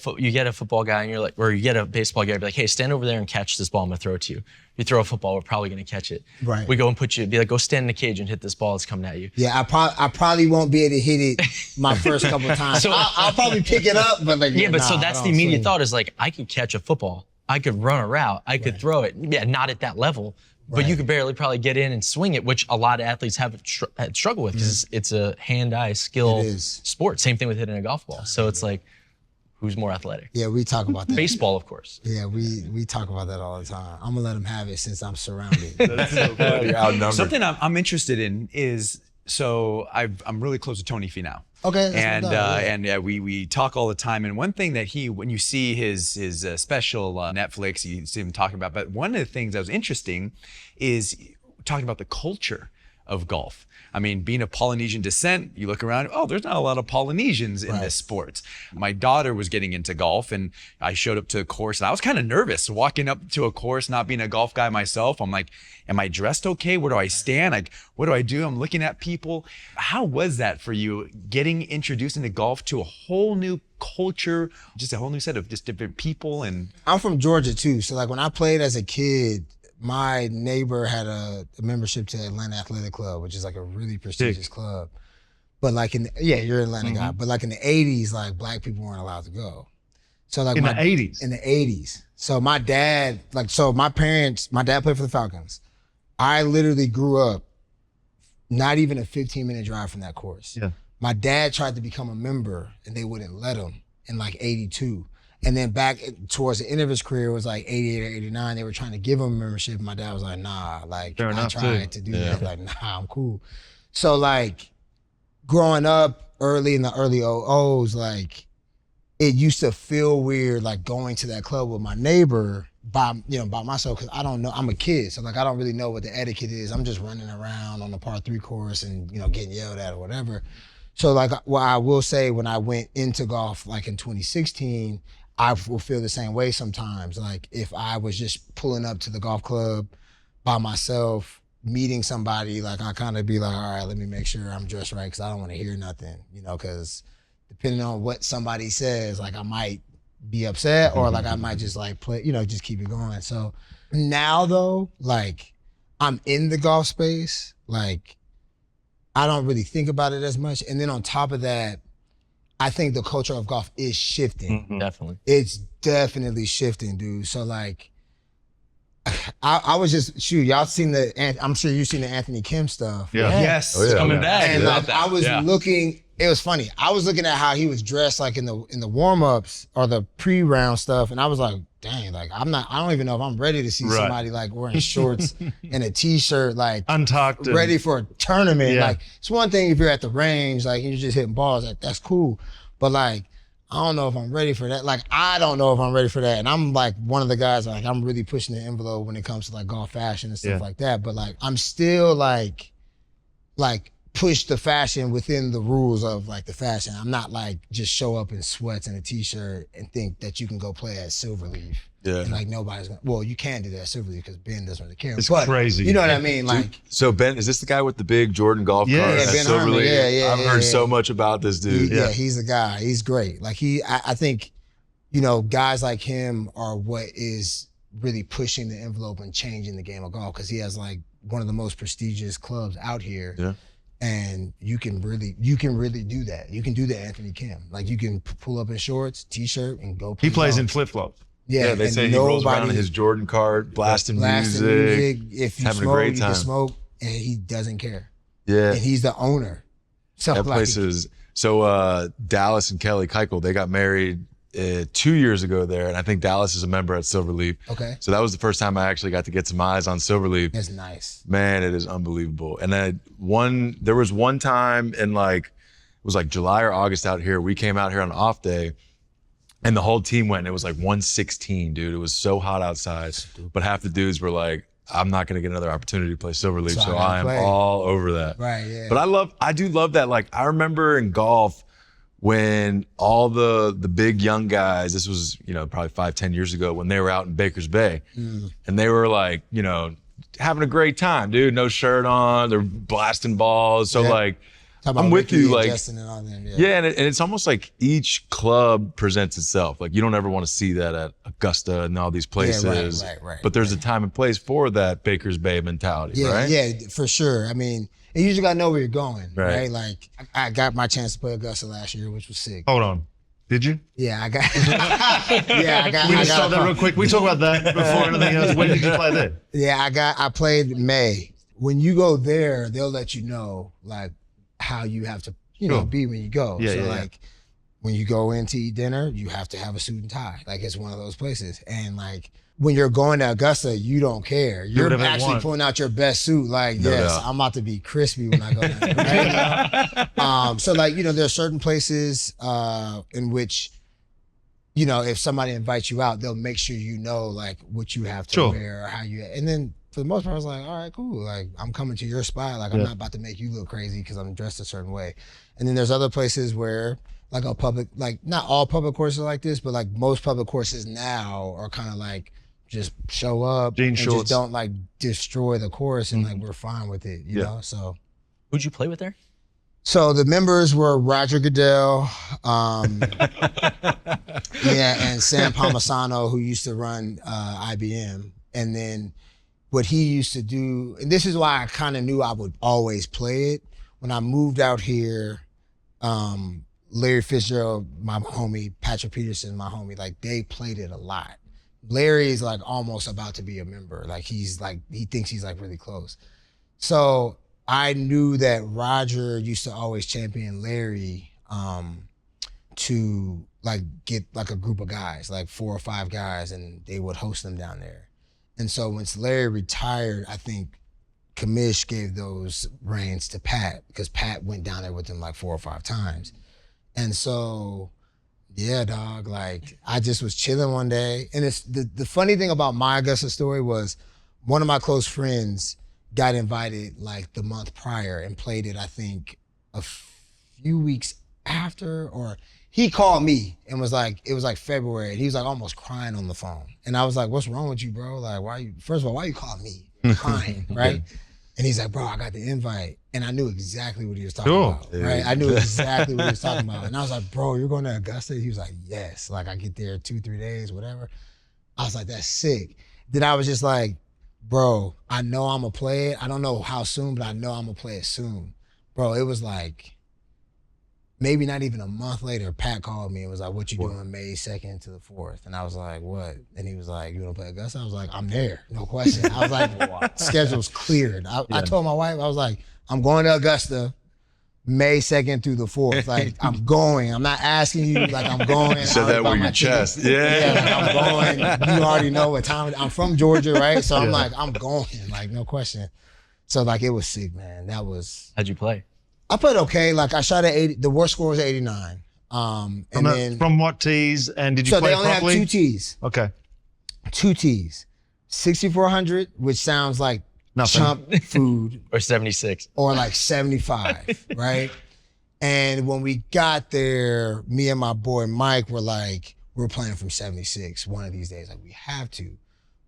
football guy and you're like, or you get a baseball guy, be like, hey, stand over there and catch this ball. I'm gonna throw it to you. You throw a football, we're probably gonna catch it. Right. We go and be like, go stand in the cage and hit this ball that's coming at you. yeah, I probably won't be able to hit it my first couple of times. So- I'll probably pick it up, but like Yeah, but nah, so I that's the don't immediate swing. thought is like, I could catch a football. I could run a route. I could throw it. Yeah, not at that level, but you could barely probably get in and swing it, which a lot of athletes have had struggle with because it's a hand-eye skill It is. sport. Same thing with hitting a golf ball. So it's like, who's more athletic? Yeah, we talk about that. Baseball, of course. Yeah, we talk about that all the time. I'm gonna let him have it since I'm surrounded. You're outnumbered. Something I'm interested in is, so I'm really close to Tony Finau. Okay, that's And what's up, yeah. and we talk all the time. And one thing that when you see his special Netflix, you see him talking about. But one of the things that was interesting is talking about the culture of golf. I mean, being of Polynesian descent, you look around, oh, there's not a lot of Polynesians in this sport. My daughter was getting into golf and I showed up to a course and I was kind of nervous walking up to a course, not being a golf guy myself. I'm like, am I dressed okay? Where do I stand? Like, what do I do? I'm looking at people. How was that for you, getting introduced into golf to a whole new culture, just a whole new set of just different people? And I'm from Georgia too, so like when I played as a kid, my neighbor had a membership to Atlanta Athletic Club, which is like a really prestigious club. But like you're an Atlanta guy. But like in the 80s, like black people weren't allowed to go. So like In the 80s? In the 80s. So my dad, my dad played for the Falcons. I literally grew up not even a 15-minute drive from that course. Yeah. My dad tried to become a member and they wouldn't let him in like 82. And then back towards the end of his career, it was like 88 or 89, they were trying to give him a membership. My dad was like, nah, like Fair I enough, tried too. to do that. Like, nah, I'm cool. So like growing up early in the early 00s, like it used to feel weird, like going to that club with my neighbor by myself, because I don't know, I'm a kid. So like, I don't really know what the etiquette is. I'm just running around on the par 3 course and, getting yelled at or whatever. So like, what I will say, when I went into golf, like in 2016, I will feel the same way sometimes. Like if I was just pulling up to the golf club by myself, meeting somebody, like I kind of be like, all right, let me make sure I'm dressed right, because I don't want to hear nothing, because depending on what somebody says, like I might be upset or like I might just like play, just keep it going. So now though, like I'm in the golf space, like I don't really think about it as much. And then on top of that, I think the culture of golf is shifting. Definitely. It's definitely shifting, dude. So like, I was just, y'all seen I'm sure you've seen the Anthony Kim stuff. Yeah. yes, Oh, yeah. coming back. And Love like, I was looking, it was funny. I was looking at how he was dressed like in the warm-ups or the pre-round stuff. And I was like, dang, like I don't even know if I'm ready to see Right. somebody like wearing shorts and a t-shirt, like Untucked. and- ready for a tournament. Yeah. Like it's one thing if you're at the range, like you're just hitting balls, like that's cool. But like, I don't know if I'm ready for that. Like, I don't know if I'm ready for that. And I'm like one of the guys, like I'm really pushing the envelope when it comes to like golf fashion and stuff Yeah. like that. But like, I'm still like push the fashion within the rules of like the fashion. I'm not like just show up in sweats and a t-shirt and think that you can go play at Silverleaf. Yeah. And like nobody's gonna, well, you can do that at Silverleaf because Ben doesn't really care. It's But, crazy. You know what I mean? Like, So Ben, is this the guy with the big Jordan golf Yeah. cart? Yeah, at Ben Harmon. Silverleaf? Yeah, I've heard yeah. so much about this dude. yeah, he's a guy. He's great. Like I think, guys like him are what is really pushing the envelope and changing the game of golf, because he has like one of the most prestigious clubs out here. Yeah. And you can really do that. You can do the Anthony Kim. Like you can pull up in shorts, t-shirt, and go play He plays golf. in flip-flops. Yeah, they and say he rolls around in nobody his Jordan cart, blasting blasting music. If you having a smoke, great you time. can smoke, and he doesn't care. Yeah, And he's the owner. So that like, place is. So Dallas and Kelly Keuchel, they got married 2 years ago there, and I think Dallas is a member at Silverleaf. okay, So that was the first time I actually got to get some eyes on Silverleaf. that's nice. Man, it is unbelievable. And then there was one time in like, it was like July or August out here, we came out here on an off day and the whole team went and it was like 116, dude. It was so hot outside. But half the dudes were like, I'm not gonna get another opportunity to play Silverleaf, So I so gotta I am play. all over that. Right, yeah. But I do love that. Like I remember in golf when all the big young guys, this was, probably 5-10 years ago, when they were out in Baker's Bay and they were like, having a great time, dude, no shirt on, they're blasting balls. So like, I'm with you, like, and all them, and it's almost like each club presents itself. Like, you don't ever want to see that at Augusta and all these places. Right. But there's a time and place for that Baker's Bay mentality, right? Yeah, for sure. I mean, you usually gotta know where you're going, right? Like, I got my chance to play Augusta last year, which was sick. Hold on. Did you? Yeah, I got. I got. We just stop that real quick. We talk about that before anything else. When did you play there? Yeah, I played May. When you go there, they'll let you know like how you have to, be when you go. Like when you go in to eat dinner, you have to have a suit and tie. Like it's one of those places. And like when you're going to Augusta, you don't care. You're actually pulling out your best suit. Like, I'm about to be crispy when I go there. Right? So like, there's certain places in which, if somebody invites you out, they'll make sure like what you have to wear or how you, and then for the most part, I was like, all right, cool. Like I'm coming to your spot. Like I'm not about to make you look crazy because I'm dressed a certain way. And then there's other places where like a public, like not all public courses are like this, but like most public courses now are kind of like, just show up jean and shorts. Just don't like destroy the course and like we're fine with it, you know? So Who'd you play with there? So the members were Roger Goodell, and Sam Palmisano, who used to run IBM. And then what he used to do, and this is why I kind of knew I would always play it. When I moved out here, Larry Fitzgerald, my homie, Patrick Peterson, my homie, like they played it a lot. Larry is like almost about to be a member. Like he thinks he's like really close. So I knew that Roger used to always champion Larry to like get like a group of guys, like 4 or 5 guys, and they would host them down there. And so once Larry retired, I think Kamish gave those reins to Pat because Pat went down there with him like 4 or 5 times. And so yeah, dog, like I just was chilling one day. And it's the funny thing about my Augusta story was one of my close friends got invited like the month prior and played it, I think, a few weeks after, or he called me and was like, it was like February, and he was like almost crying on the phone. And I was like, what's wrong with you, bro? Like, first of all, why you calling me crying, right? And he's like, bro, I got the invite. And I knew exactly what he was talking about, right? I knew exactly what he was talking about. And I was like, bro, you're going to Augusta? He was like, yes. Like I get there 2-3 days, whatever. I was like, that's sick. Then I was just like, bro, I know I'm gonna play it. I don't know how soon, but I know I'm gonna play it soon. Bro, it was like, maybe not even a month later, Pat called me and was like, what you doing May 2nd to the 4th? And I was like, what? And he was like, you wanna play Augusta? I was like, I'm there, no question. I was like, schedule's cleared. I told my wife, I was like, I'm going to Augusta May 2nd through the 4th. Like, I'm going. I'm not asking you, like, I'm going. You said that with your chest. Yeah, like, I'm going. You already know what time. I'm from Georgia, right? So I'm like, I'm going, like, no question. So, like, it was sick, man. That was. How'd you play? I played okay. Like, I shot at 80. The worst score was 89. From what tees, and did you so play they only properly? have 2 tees. Okay. 2 tees. 6,400, which sounds like nothing. Chump food. Or 76. Or like 75, right? And when we got there, me and my boy Mike were like, we're playing from 76 one of these days. Like, we have to.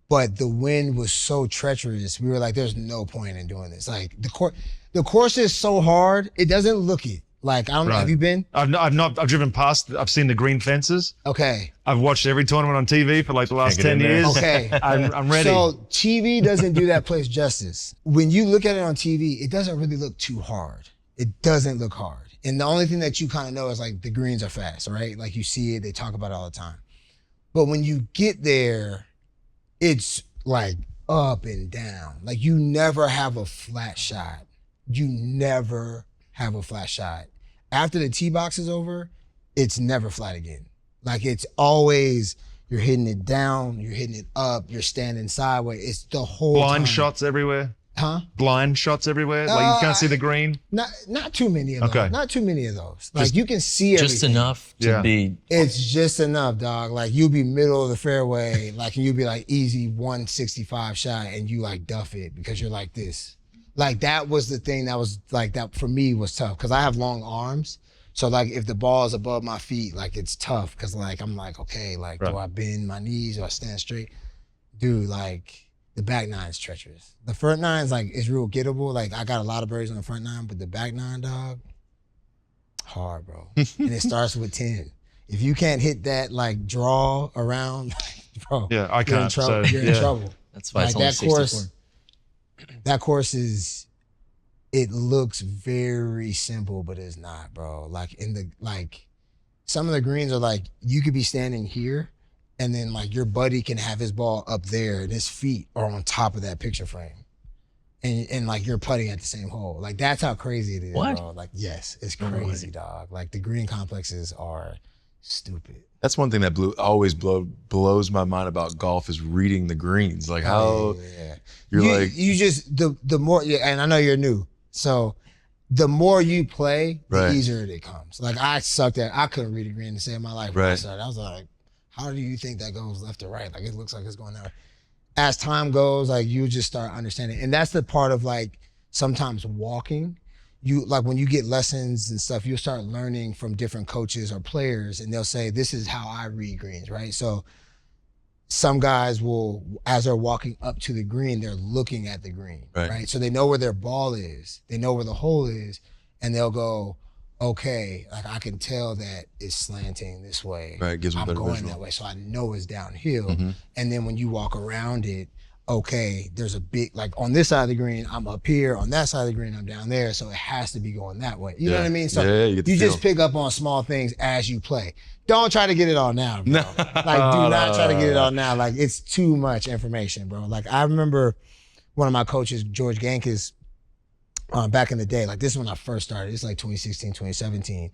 But the wind was so treacherous. We were like, there's no point in doing this. Like, the course is so hard, it doesn't look it. Like, I don't know, have you been? I've driven past, I've seen the green fences. Okay. I've watched every tournament on TV for like the last 10 years. Okay. I'm ready. So TV doesn't do that place justice. When you look at it on TV, it doesn't really look too hard. It doesn't look hard. And the only thing that you kind of know is like the greens are fast, right? Like you see it, they talk about it all the time. But when you get there, it's like up and down. Like you never have a flat shot. You never have a flat shot. After the tee box is over, it's never flat again. Like it's always, you're hitting it down, you're hitting it up, you're standing sideways. It's the whole blind time. shots everywhere. Huh? Blind shots everywhere. Like you can't see the green. Not too many of those. Okay. Not too many of those. Like you can see everything. Just enough to be. It's just enough, dog. Like you'll be middle of the fairway, like and you'll be like easy 165 shot, and you like duff it because you're like this. Like that was the thing that was like that for me was tough because I have long arms. So like if the ball is above my feet, like it's tough because like I'm like, okay, like do I bend my knees? Do I stand straight? Dude, like the back nine's treacherous. The front nine's like it's real gettable. Like I got a lot of birdies on the front nine, but the back nine, dog, hard, bro. And it starts with 10. If you can't hit that like draw around, bro, Yeah, I you're in can't. trouble. So, You're in trouble. That's why it's Like only that 64. course. That course is. It looks very simple, but it's not, bro. Like some of the greens are like you could be standing here, and then like your buddy can have his ball up there, and his feet are on top of that picture frame, and like you're putting at the same hole. Like that's how crazy it is, What? bro. Like yes, it's crazy, dog. Like the green complexes are stupid. That's one thing that always blows my mind about golf is reading the greens. Like how Yeah. you're you just the more and I know you're new. So the more you play, the Right. easier it comes. Like I sucked at, I couldn't read a green to save my life when I Right. started. I was like, how do you think that goes left or right? Like it looks like it's going that way. As time goes, like you just start understanding. And that's the part of like sometimes walking. You like when you get lessons and stuff, you'll start learning from different coaches or players and they'll say, this is how I read greens, right? So some guys will, as they're walking up to the green, they're looking at the green, right? So they know where their ball is, they know where the hole is, and they'll go, okay, like I can tell that it's slanting this way. Right, gives them a I'm better going visual. that way, so I know it's downhill. And then when you walk around it, okay, there's a big, like on this side of the green, I'm up here, on that side of the green, I'm down there, so it has to be going that way. You know what I mean? So Yeah, you get the just feel. pick up on small things as you play. Don't try to get it all now, bro. No. Like, do not try to get it all now. Like, it's too much information, bro. Like, I remember one of my coaches, George Gankis, back in the day, like this is when I first started. It's like 2016, 2017.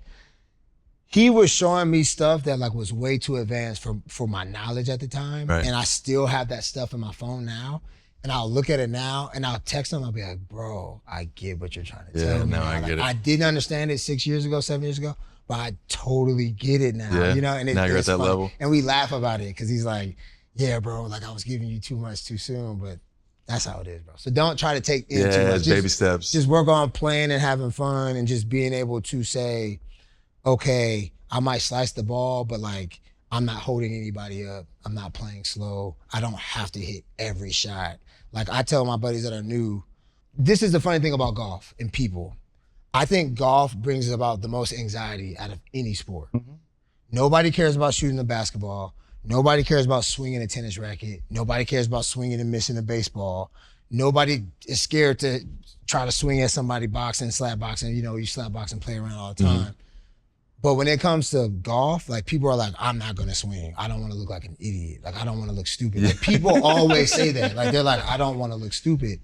He was showing me stuff that like was way too advanced for my knowledge at the time. Right. And I still have that stuff in my phone now. And I'll look at it now and I'll text him. I'll be like, bro, I get what you're trying to tell me. now now. I Like, get it. I didn't understand it 6 years ago, 7 years ago, but I totally get it now. Yeah. You know, and Now you're at it's that funny. level. And we laugh about it because he's like, yeah, bro, like I was giving you too much too soon, but that's how it is, bro. So don't try to take in too Yeah, much. it's baby steps. Just work on playing and having fun and just being able to say, okay, I might slice the ball, but like I'm not holding anybody up. I'm not playing slow. I don't have to hit every shot. Like I tell my buddies that are new, this is the funny thing about golf and people. I think golf brings about the most anxiety out of any sport. Nobody cares about shooting a basketball. Nobody cares about swinging a tennis racket. Nobody cares about swinging and missing a baseball. Nobody is scared to try to swing at somebody boxing, slap boxing. You know, you slap boxing, play around all the time. But when it comes to golf, like people are like, I'm not gonna swing. I don't wanna look like an idiot. Like I don't wanna look stupid. Like people always say that. Like they're like, I don't wanna look stupid.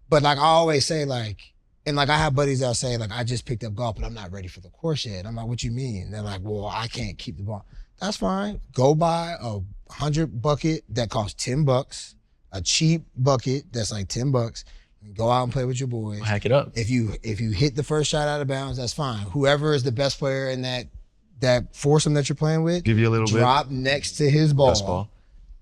But like I always say like, and like I have buddies that'll say like, I just picked up golf, but I'm not ready for the course yet. I'm like, what you mean? They're like, well, I can't keep the ball. That's fine. Go buy a 100 bucket that costs $10, a cheap bucket that's like $10. Go out and play with your boys. Hack it up. If you hit the first shot out of bounds, that's fine. Whoever is the best player in that foursome that you're playing with, Give you a little bit. drop next to his ball, Best ball.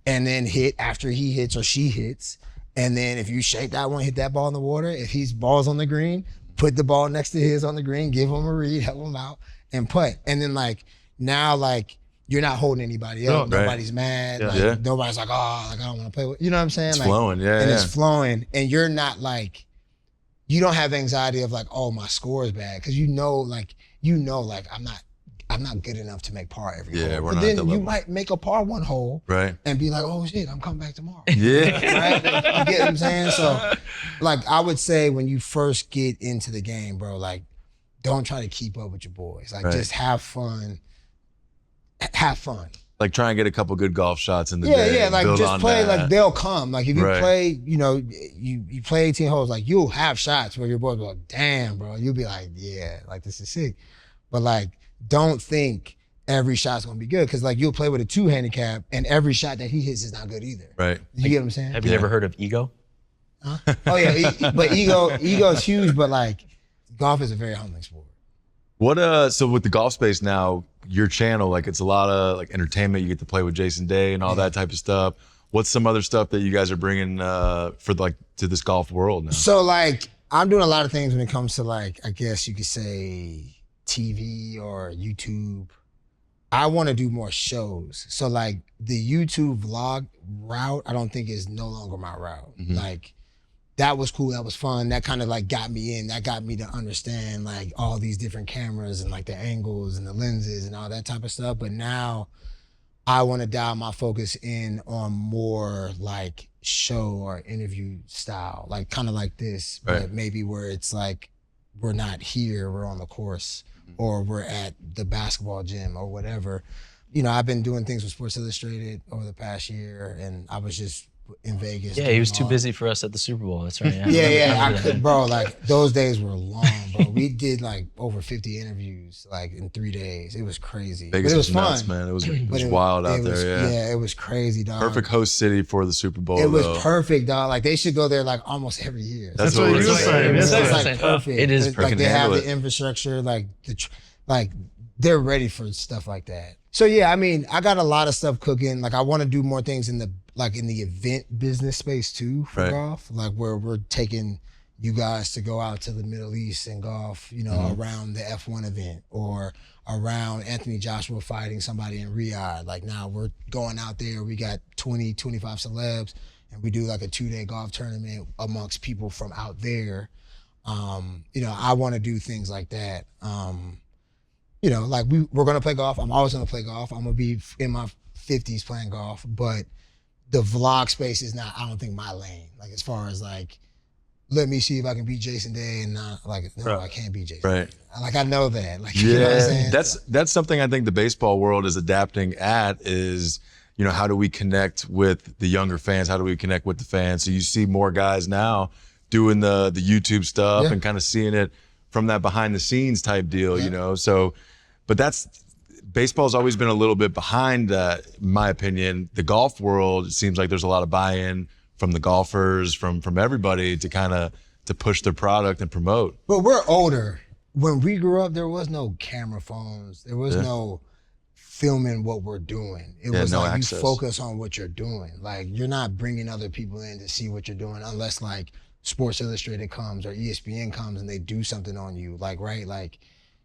and then hit after he hits or she hits. And then if you shape that one, hit that ball in the water. If he's balls on the green, put the ball next to his on the green, give him a read, help him out, and putt. And then like now like you're not holding anybody up. No, right. Nobody's mad. Yeah. Like, Yeah. Nobody's like, oh, like I don't want to play with. You know what I'm saying? It's Like, flowing. Yeah, and yeah. it's flowing, and you're not like, you don't have anxiety of like, oh, my score is bad, because you know, like I'm not good enough to make par every Yeah, hole. we're But not then at that you level. might make a par one hole Right. and be like, oh shit, I'm coming back tomorrow. Yeah. Right? You get what I'm saying? So, like, I would say when you first get into the game, bro, like, don't try to keep up with your boys. Like, Right. just have fun. Have fun. Like try and get a couple good golf shots in the Yeah, day. yeah. Like, build just on play. that. Like, they'll come. Like, if you Right. play, you know, you play 18 holes, like, you'll have shots where your boys will be like, damn, bro. You'll be like, yeah, like, this is sick. But, like, don't think every shot's gonna be good, because, like, you'll play with a 2 handicap and every shot that he hits is not good either. Right. You get what I'm saying? Have you never heard of ego? Huh? Oh yeah, but ego is huge. But like, golf is a very humbling sport. What so with the golf space now, your channel, like it's a lot of like entertainment. You get to play with Jason Day and all that type of stuff. What's some other stuff that you guys are bringing for like to this golf world now? So like, I'm doing a lot of things when it comes to like, I guess you could say TV or YouTube. I want to do more shows. So like the YouTube vlog route, I don't think is no longer my route. Like that was cool, that was fun. That kind of like got me in, that got me to understand like all these different cameras and like the angles and the lenses and all that type of stuff. But now I want to dial my focus in on more like show or interview style, like kind of like this, but maybe where it's like, we're not here, we're on the course, or we're at the basketball gym or whatever. You know, I've been doing things with Sports Illustrated over the past year, and I was just in Vegas. Yeah, he was too busy for us at the Super Bowl. That's right. I could, bro. Like those days were long, bro. We did like over 50 interviews, like in 3 days. It was crazy. Vegas but it was fun, nuts, man. It was wild out there. Yeah, it was crazy, dog. Perfect host city for the Super Bowl. It was though. perfect, dog. Like they should go there like almost every year. That's what you were saying. It's Yeah. like perfect. It is Like perfect. they have handle the infrastructure, like like they're ready for stuff like that. So yeah, I mean, I got a lot of stuff cooking. Like I want to do more things in the event business space too for golf. Like where we're taking you guys to go out to the Middle East and golf, you know, around the F1 event or around Anthony Joshua fighting somebody in Riyadh. Like now we're going out there, we got 20, 25 celebs, and we do like a 2-day golf tournament amongst people from out there. You know, I want to do things like that. You know, like we're gonna play golf. I'm always gonna play golf. I'm gonna be in my 50s playing golf, but the vlog space is not, I don't think, my lane. Like as far as like, let me see if I can beat Jason Day, and not like, no, I can't beat Jason. Right. Day. Like I know that. Like you know what I'm saying? That's something I think the baseball world is adapting at is, you know, how do we connect with the younger fans? How do we connect with the fans? So you see more guys now doing the YouTube stuff and kind of seeing it from that behind the scenes type deal, you know? So, but baseball's always been a little bit behind, in my opinion. The golf world, it seems like there's a lot of buy-in from the golfers, from everybody to push their product and promote. But we're older. When we grew up, there was no camera phones. There was no filming what we're doing. It was no like access. You focus on what you're doing. Like you're not bringing other people in to see what you're doing unless like Sports Illustrated comes or ESPN comes and they do something on you. Like, right? Like,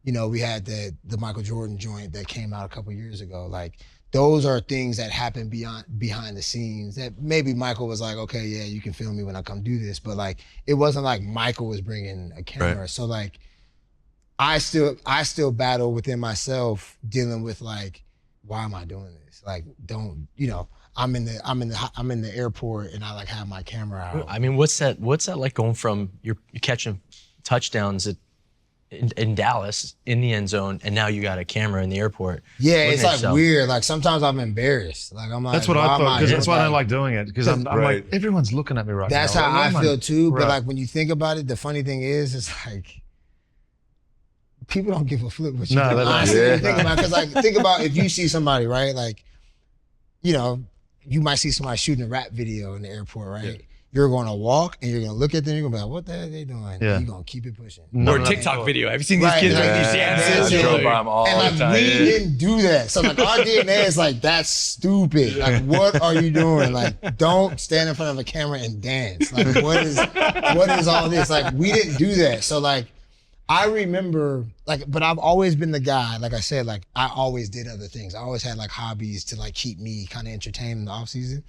you know, we had the Michael Jordan joint that came out a couple years ago. Like those are things that happen behind the scenes that maybe Michael was like, okay, yeah, you can film me when I come do this. But like, it wasn't like Michael was bringing a camera. Right. So like, I still battle within myself dealing with like, why am I doing this? Like, don't, you know, I'm in the airport and I like have my camera out. I mean, what's that like going from you're catching touchdowns in Dallas in the end zone, and now you got a camera in the airport? Yeah, it's like yourself. weird. Like sometimes I'm embarrassed. Like I'm like, That's what I thought, because that's why I don't like doing it. Because I'm Right. like, everyone's looking at me right That's now. how I Like, feel too. But Right. like when you think about it, the funny thing is, it's like people don't give a flip what you No, do. they don't. Honestly, Yeah. think about, because like think about if you see somebody, right? Like, you know, you might see somebody shooting a rap video in the airport, right? Yeah. You're going to walk and you're going to look at them. You're going to be like, what the hell are they doing? Yeah. And you're going to keep it pushing. Or a TikTok video. Have you seen these Right, kids right. make these dances? I Yeah. drove by them all And the like time. we yeah. didn't do that. So like our DNA is like, that's stupid. Like what are you doing? Like don't stand in front of a camera and dance. Like what is all this? Like we didn't do that. So like I remember like, but I've always been the guy, like I said, like I always did other things. I always had like hobbies to like keep me kind of entertained in the off season.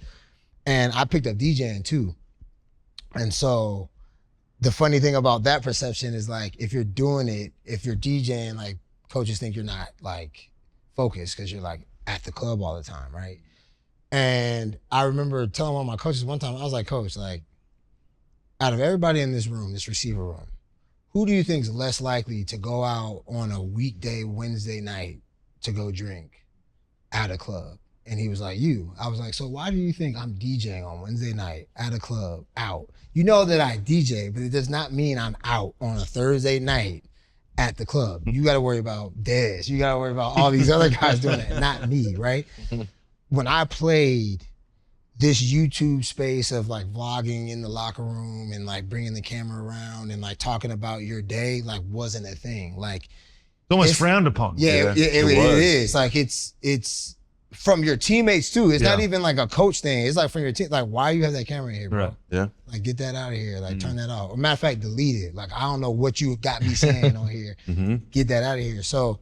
And I picked up DJing too. And so the funny thing about that perception is like, if you're doing it, if you're DJing, like coaches think you're not like focused because you're like at the club all the time, right? And I remember telling one of my coaches one time, I was like, Coach, like out of everybody in this room, this receiver room, who do you think is less likely to go out on a weekday, Wednesday night to go drink at a club? And he was like, you. I was like, so why do you think I'm DJing on Wednesday night at a club out? You know that I DJ, but it does not mean I'm out on a Thursday night at the club. You got to worry about Dez. You got to worry about all these other guys doing it, not me, right? When I played this YouTube space of like vlogging in the locker room and like bringing the camera around and like talking about your day, like wasn't a thing. Like It's almost it's- frowned upon. yeah, Yeah, it it was. is. Like it's from your teammates too. It's not Yeah. even like a coach thing. It's like from your team. Like, why you have that camera in here, bro? Right. Yeah. Like, get that out of here. Like, turn that off. Or matter of fact, delete it. Like, I don't know what you got me saying on here. Get that out of here. So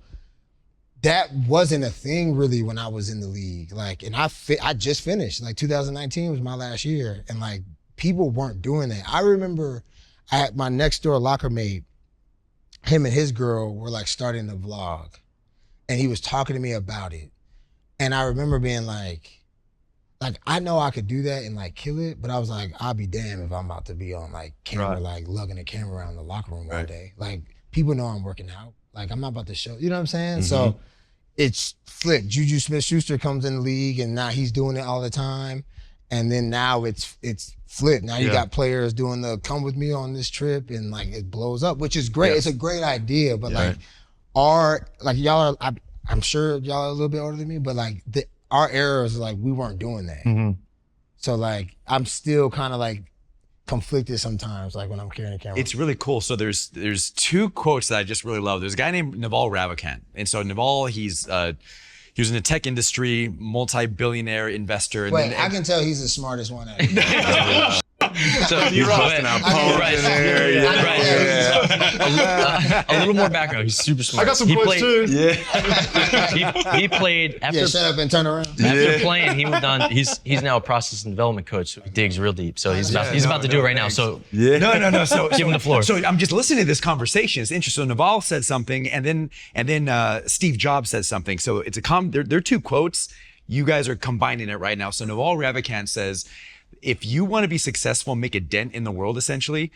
that wasn't a thing really when I was in the league. Like, and I just finished. Like 2019 was my last year, and like people weren't doing that. I remember I had my next door locker mate. Him and his girl were like starting the vlog, and he was talking to me about it. And I remember being like I know I could do that and like kill it, but I was like, I'll be damned if I'm about to be on like camera, like lugging a camera around the locker room all day. Like people know I'm working out. Like I'm not about to show, you know what I'm saying? So it's flipped. Juju Smith-Schuster comes in the league and now he's doing it all the time. And then now it's flipped. Now you got players doing the come with me on this trip and like it blows up, which is great. It's a great idea, but like y'all are, I'm sure y'all are a little bit older than me, but like our era is like we weren't doing that. So like I'm still kind of like conflicted sometimes, like when I'm carrying a camera. It's really cool. So there's two quotes that I just really love. There's a guy named Naval Ravikant, and so Naval, he was in the tech industry, multi-billionaire investor. And I can tell he's the smartest one out of here. So You're busting out poems in here. A little more background. He's super smart. I got some quotes too. He played after. Yeah, shut up and turn around. After playing, he moved on. He's now a process and development coach. So he digs real deep. So he's about to do it right now. So No. So give him the floor. So I'm just listening to this conversation. It's interesting. So Naval said something, and then Steve Jobs said something. So it's they're two quotes. You guys are combining it right now. So Naval Ravikant says, if you want to be successful and make a dent in the world, essentially,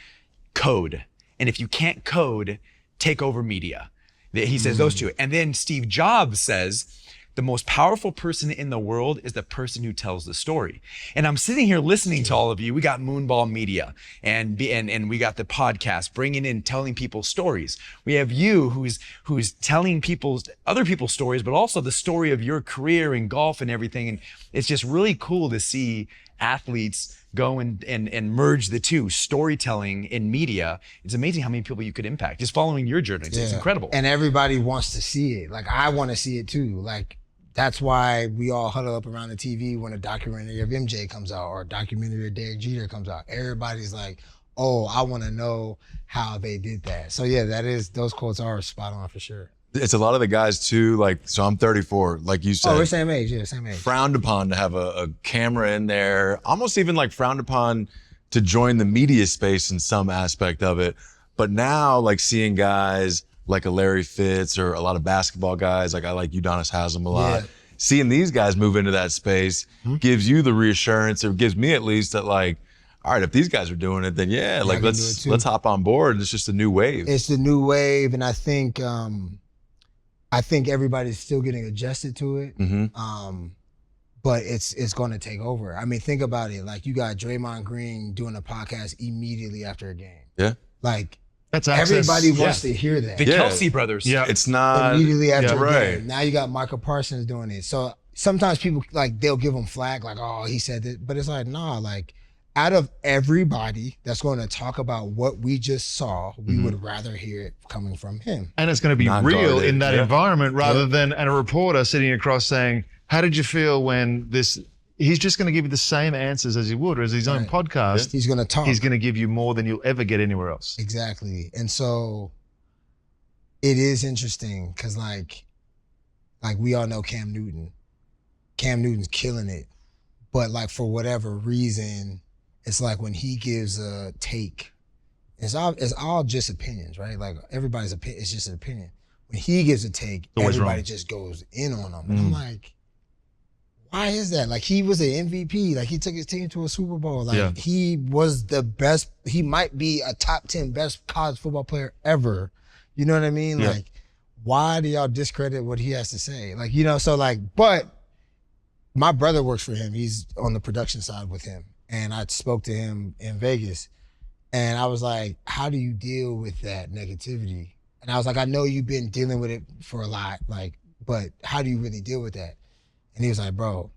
code. And if you can't code, take over media. He says those two. And then Steve Jobs says, the most powerful person in the world is the person who tells the story. And I'm sitting here listening to all of you. We got Moonball Media and we got the podcast, bringing in, telling people stories. We have you who's telling other people's stories, but also the story of your career in golf and everything. And it's just really cool to see athletes go and merge the two, storytelling in media. It's amazing how many people you could impact just following your journey. It's incredible. And everybody wants to see it. Like I want to see it too. Like that's why we all huddle up around the TV when a documentary of MJ comes out or a documentary of Derek Jeter comes out. Everybody's like, oh, I want to know how they did that. So yeah, those quotes are spot on for sure. It's a lot of the guys too, like, so I'm 34, like you said. Oh, we're same age, yeah, same age. Frowned upon to have a camera in there, almost even like frowned upon to join the media space in some aspect of it. But now, like seeing guys like a Larry Fitz or a lot of basketball guys, like I like Udonis Haslem a lot. Yeah. Seeing these guys move into that space gives you the reassurance, or gives me at least, that like, all right, if these guys are doing it, then like let's hop on board. It's just a new wave. It's the new wave, and I think everybody's still getting adjusted to it. But it's going to take over. I mean, think about it. Like you got Draymond Green doing a podcast immediately after a game. Yeah. Like That's access. everybody wants to hear that. The Kelsey brothers. Yeah. It's not Immediately after a right. game. Now you got Michael Parsons doing it. So sometimes people like they'll give him flack, like, oh, he said that. But it's like, nah, like out of everybody that's going to talk about what we just saw, we would rather hear it coming from him. And it's going to be real Non-guarded, in that yeah. environment rather than a reporter sitting across saying, how did you feel when this, he's just going to give you the same answers as he would, or as his own podcast. He's going to talk. He's going to give you more than you'll ever get anywhere else. Exactly. And so it is interesting because like we all know Cam Newton. Cam Newton's killing it. But like for whatever reason, it's like when he gives a take, it's all just opinions, right? Like everybody's opinion, it's just an opinion. When he gives a take, everybody just goes in on him. And I'm like, why is that? Like he was an MVP. Like he took his team to a Super Bowl. Like he was the best. He might be a top 10 best college football player ever. You know what I mean? Yeah. Like, why do y'all discredit what he has to say? Like, you know, so like, but my brother works for him. He's on the production side with him. And I spoke to him in Vegas. And I was like, how do you deal with that negativity? And I was like, I know you've been dealing with it for a lot, like, but how do you really deal with that? And he was like, bro,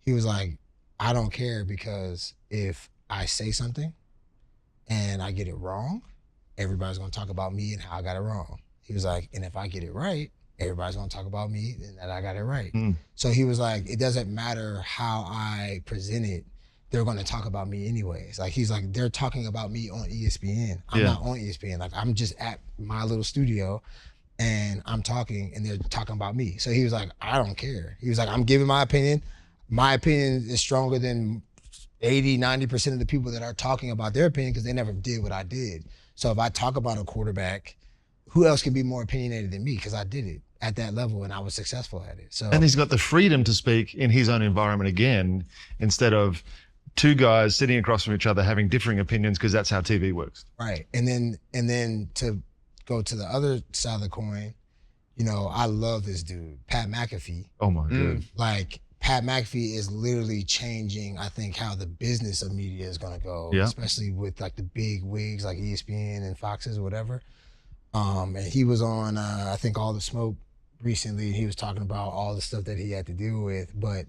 he was like, I don't care, because if I say something and I get it wrong, everybody's gonna talk about me and how I got it wrong. He was like, and if I get it right, everybody's gonna talk about me and that I got it right. So he was like, it doesn't matter how I present it, they're gonna talk about me anyways. Like he's like, they're talking about me on ESPN. I'm not on ESPN. Like I'm just at my little studio and I'm talking and they're talking about me. So he was like, I don't care. He was like, I'm giving my opinion. My opinion is stronger than 80, 90% of the people that are talking about their opinion because they never did what I did. So if I talk about a quarterback, who else can be more opinionated than me? Because I did it at that level and I was successful at it. So And he's got the freedom to speak in his own environment again, instead of two guys sitting across from each other having differing opinions, because that's how TV works. right. And then to go to the other side of the coin, you know, I love this dude, Pat McAfee. Oh my God. Like Pat McAfee is literally changing, I think, how the business of media is gonna go, especially with like the big wigs like ESPN and Foxes or whatever. And he was on, I think, All the Smoke recently, and he was talking about all the stuff that he had to deal with. But,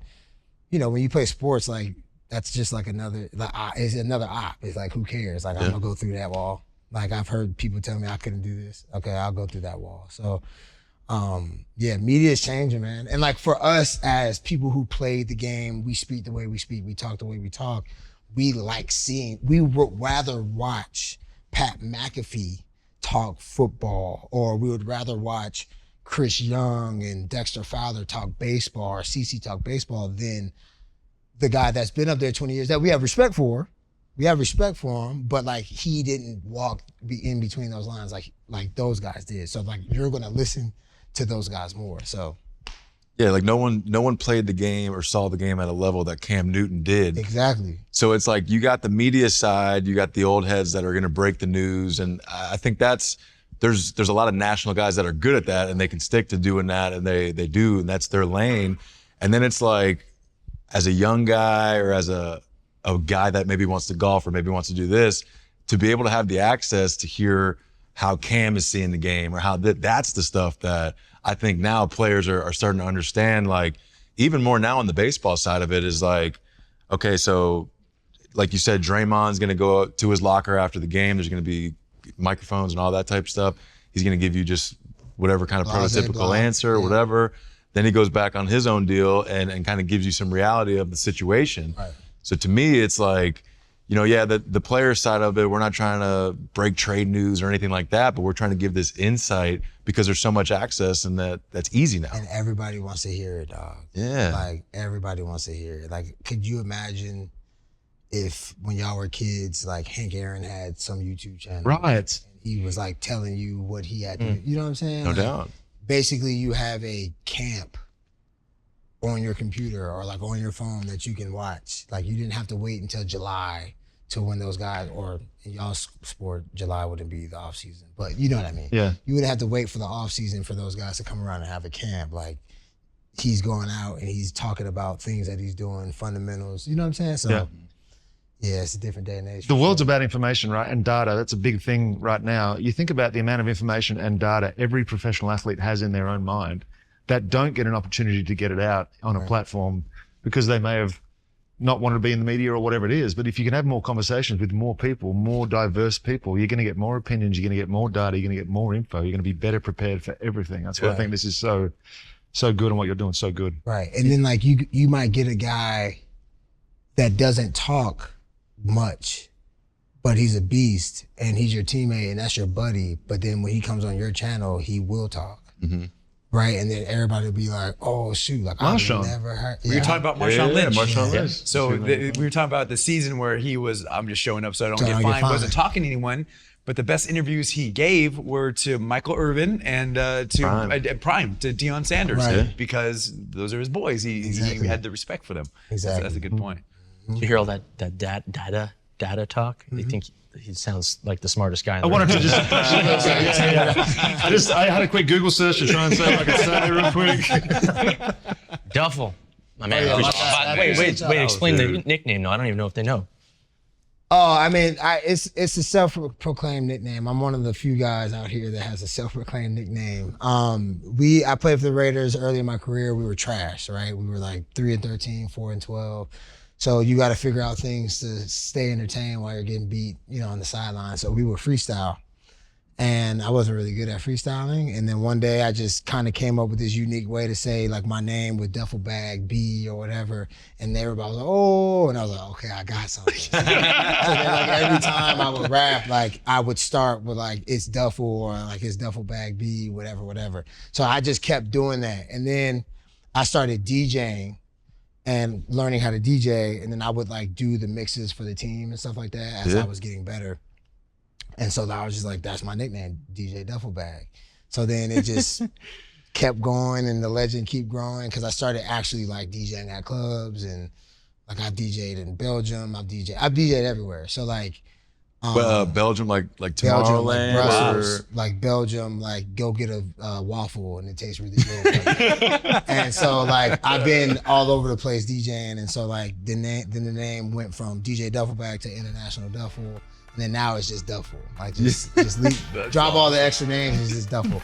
you know, when you play sports, like, that's just like it's another op. It's like, who cares? Like, I'm gonna go through that wall. Like, I've heard people tell me I couldn't do this. Okay, I'll go through that wall. So, media is changing, man. And like for us as people who played the game, we speak the way we speak, we talk the way we talk. We would rather watch Pat McAfee talk football, or we would rather watch Chris Young and Dexter Fowler talk baseball, or CC talk baseball, than the guy that's been up there 20 years that we have respect for. We have respect for him, but like he didn't walk in between those lines like those guys did. So like you're gonna listen to those guys more. So Yeah, like no one played the game or saw the game at a level that Cam Newton did. exactly. So it's like you got the media side, you got the old heads that are going to break the news, and I think there's a lot of national guys that are good at that, and they can stick to doing that, and they do, and that's their lane. And then it's like, as a young guy or as a guy that maybe wants to golf or maybe wants to do this, to be able to have the access to hear how Cam is seeing the game, or how that's the stuff that I think now players are starting to understand. Like even more now on the baseball side of it is like, okay, so like you said, Draymond's going to go to his locker after the game. There's going to be microphones and all that type of stuff. He's going to give you just whatever kind of prototypical answer or whatever. Then he goes back on his own deal and kind of gives you some reality of the situation. Right. So to me, it's like, you know, yeah, the player side of it, we're not trying to break trade news or anything like that, but we're trying to give this insight because there's so much access, and that's easy now. And everybody wants to hear it, dog. Yeah. Like everybody wants to hear it. Like, could you imagine if when y'all were kids, like Hank Aaron had some YouTube channel, Right. he was like telling you what he had to do. You know what I'm saying? No Like, doubt. basically you have a camp on your computer or like on your phone that you can watch. Like you didn't have to wait until July to when those guys, or in y'all's sport, July wouldn't be the off season, but you know what I mean? Yeah. You would have to wait for the off season for those guys to come around and have a camp. Like he's going out and he's talking about things that he's doing, fundamentals, you know what I'm saying? So yeah, it's a different day and age. The world's about information, right? And data. That's a big thing right now. You think about the amount of information and data every professional athlete has in their own mind that don't get an opportunity to get it out on a platform because they may have not wanted to be in the media or whatever it is. But if you can have more conversations with more people, more diverse people, you're going to get more opinions, you're going to get more data, you're going to get more info, you're going to be better prepared for everything. That's why I think this is so good, and what you're doing is so good. Right. And then like you might get a guy that doesn't talk much, but he's a beast and he's your teammate and that's your buddy. But then when he comes on your channel, he will talk. Mm-hmm. Right. And then everybody will be like, oh shoot, like I've Marshawn. never heard. We were talking about Marshawn Lynch. Marshawn Lynch. So we were talking about the season where he was, I'm just showing up so I don't So get I don't get fined, fined. wasn't talking to anyone. But the best interviews he gave were to Michael Irvin and to Prime, to Deion Sanders, Right. because those are his boys. He Exactly. had the respect for them. Exactly. That's a good point. Did you hear all that data talk? They think he sounds like the smartest guy in I the wanted room. to just, I had a quick Google search to try and say what I could say real quiquick. Duffel. My man. yeah, Wait, explain the nickname. No, I don't even know if they know. Oh, I mean, it's a self-proclaimed nickname. I'm one of the few guys out here that has a self-proclaimed nickname. I played for the Raiders early in my career. We were trash, right? We were like 3-13, 4-12. So you got to figure out things to stay entertained while you're getting beat, on the sideline. So we would freestyle. and I wasn't really good at freestyling. And then one day I just kind of came up with this unique way to say like my name with duffel bag B or whatever, and everybody was like, oh, and I was like, okay, I got something. So then like every time I would rap, like I would start with like it's duffel or like it's duffel bag B, whatever. So I just kept doing that, and then I started DJing and learning how to DJ, and then I would like do the mixes for the team and stuff like that as I was getting better. And so I was just like, that's my nickname, DJ Duffel Bag. So then it just kept going and the legend keep growing because I started actually like DJing at clubs, and like I've DJ'd in Belgium, I've DJ'd everywhere. So like Belgium, like Belgium, like Tomorrowland, Brussels, like Belgium, like go get a waffle and it tastes really good. And so like I've been all over the place DJing, and so like the name went from DJ Duffel Bag to International Duffel, and then now it's just Duffel. Like just drop all the extra names, it's just Duffel.